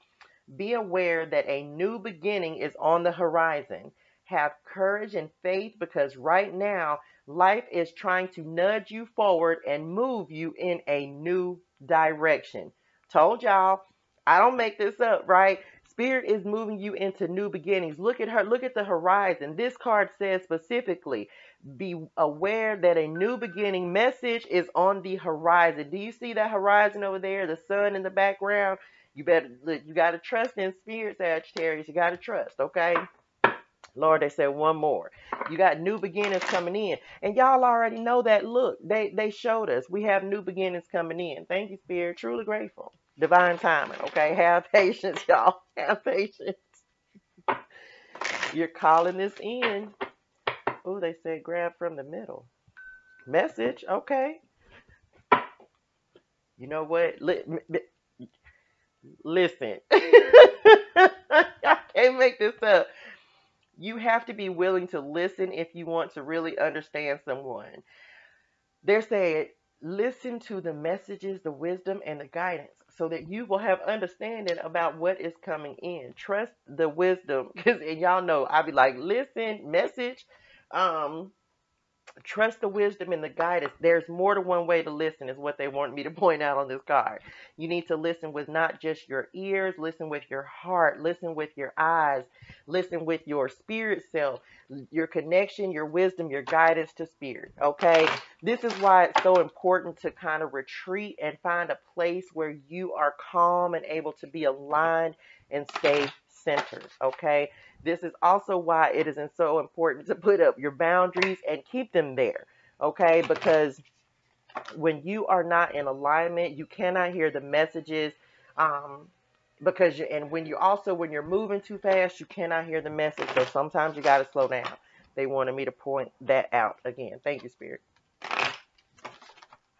[SPEAKER 1] Be aware that a new beginning is on the horizon. Have courage and faith, because right now life is trying to nudge you forward and move you in a new direction. Told y'all, I don't make this up, right? Spirit is moving you into new beginnings. Look at her. Look at the horizon. This card says specifically, be aware that a new beginning message is on the horizon. Do you see that horizon over there? The sun in the background? You better look, you got to trust in spirit, Sagittarius. You got to trust, okay? Lord, they said one more. You got new beginnings coming in. And y'all already know that. Look, they showed us. We have new beginnings coming in. Thank you, Spirit. Truly grateful. Divine timing, okay? Have patience, y'all. Have patience. You're calling this in. Oh, they said grab from the middle. Message, okay. You know what? Listen. I can't make this up. You have to be willing to listen if you want to really understand someone. They're saying, listen to the messages, the wisdom, and the guidance so that you will have understanding about what is coming in. Trust the wisdom. And y'all know, I'll be like, listen, message. Trust the wisdom and the guidance. There's more than one way to listen, is what they want me to point out on this card. You need to listen with not just your ears, listen with your heart, listen with your eyes, listen with your spirit self, your connection, your wisdom, your guidance to spirit. Okay? This is why it's so important to kind of retreat and find a place where you are calm and able to be aligned and stay centered. Okay? This is also why it is so important to put up your boundaries and keep them there, okay? Because when you are not in alignment, you cannot hear the messages. And when you're moving too fast, you cannot hear the message. So sometimes you got to slow down. They wanted me to point that out again. Thank you, Spirit.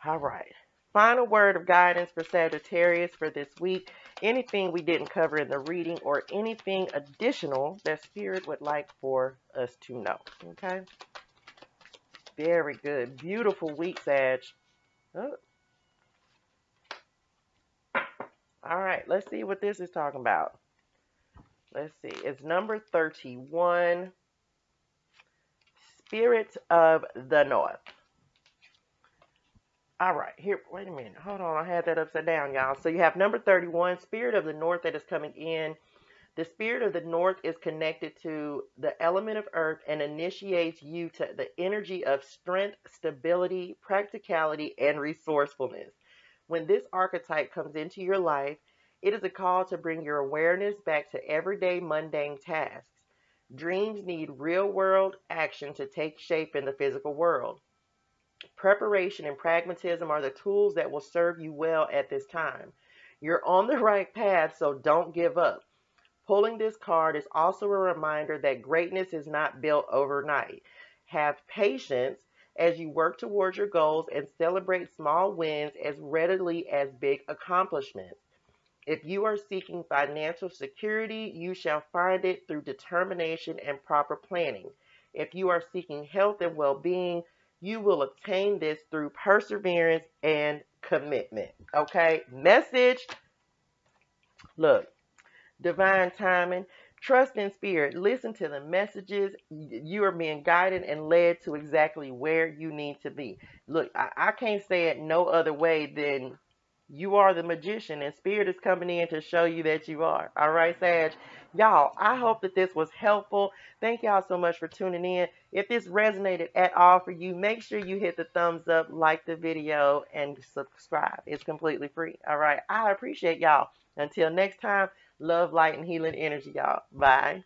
[SPEAKER 1] All right. Final word of guidance for Sagittarius for this week. Anything we didn't cover in the reading or anything additional that Spirit would like for us to know. Okay? Very good. Beautiful week, Sag. Oh. All right. Let's see what this is talking about. Let's see. It's number 31. Spirit of the North. All right, here, wait a minute. Hold on, I had that upside down, y'all. So you have number 31, Spirit of the North, that is coming in. The Spirit of the North is connected to the element of earth and initiates you to the energy of strength, stability, practicality, and resourcefulness. When this archetype comes into your life, it is a call to bring your awareness back to everyday mundane tasks. Dreams need real-world action to take shape in the physical world. Preparation and pragmatism are the tools that will serve you well at this time. You're on the right path, so don't give up. Pulling this card is also a reminder that greatness is not built overnight. Have patience as you work towards your goals and celebrate small wins as readily as big accomplishments. If you are seeking financial security, you shall find it through determination and proper planning. If you are seeking health and well-being, you will obtain this through perseverance and commitment. Okay? Message. Look, divine timing. Trust in spirit. Listen to the messages. You are being guided and led to exactly where you need to be. Look, I can't say it no other way than you are the magician, and spirit is coming in to show you that you are. All right, Sag. Y'all, I hope that this was helpful. Thank y'all so much for tuning in. If this resonated at all for you, make sure you hit the thumbs up, like the video, and subscribe. It's completely free. All right. I appreciate y'all. Until next time, love, light, and healing energy, y'all. Bye.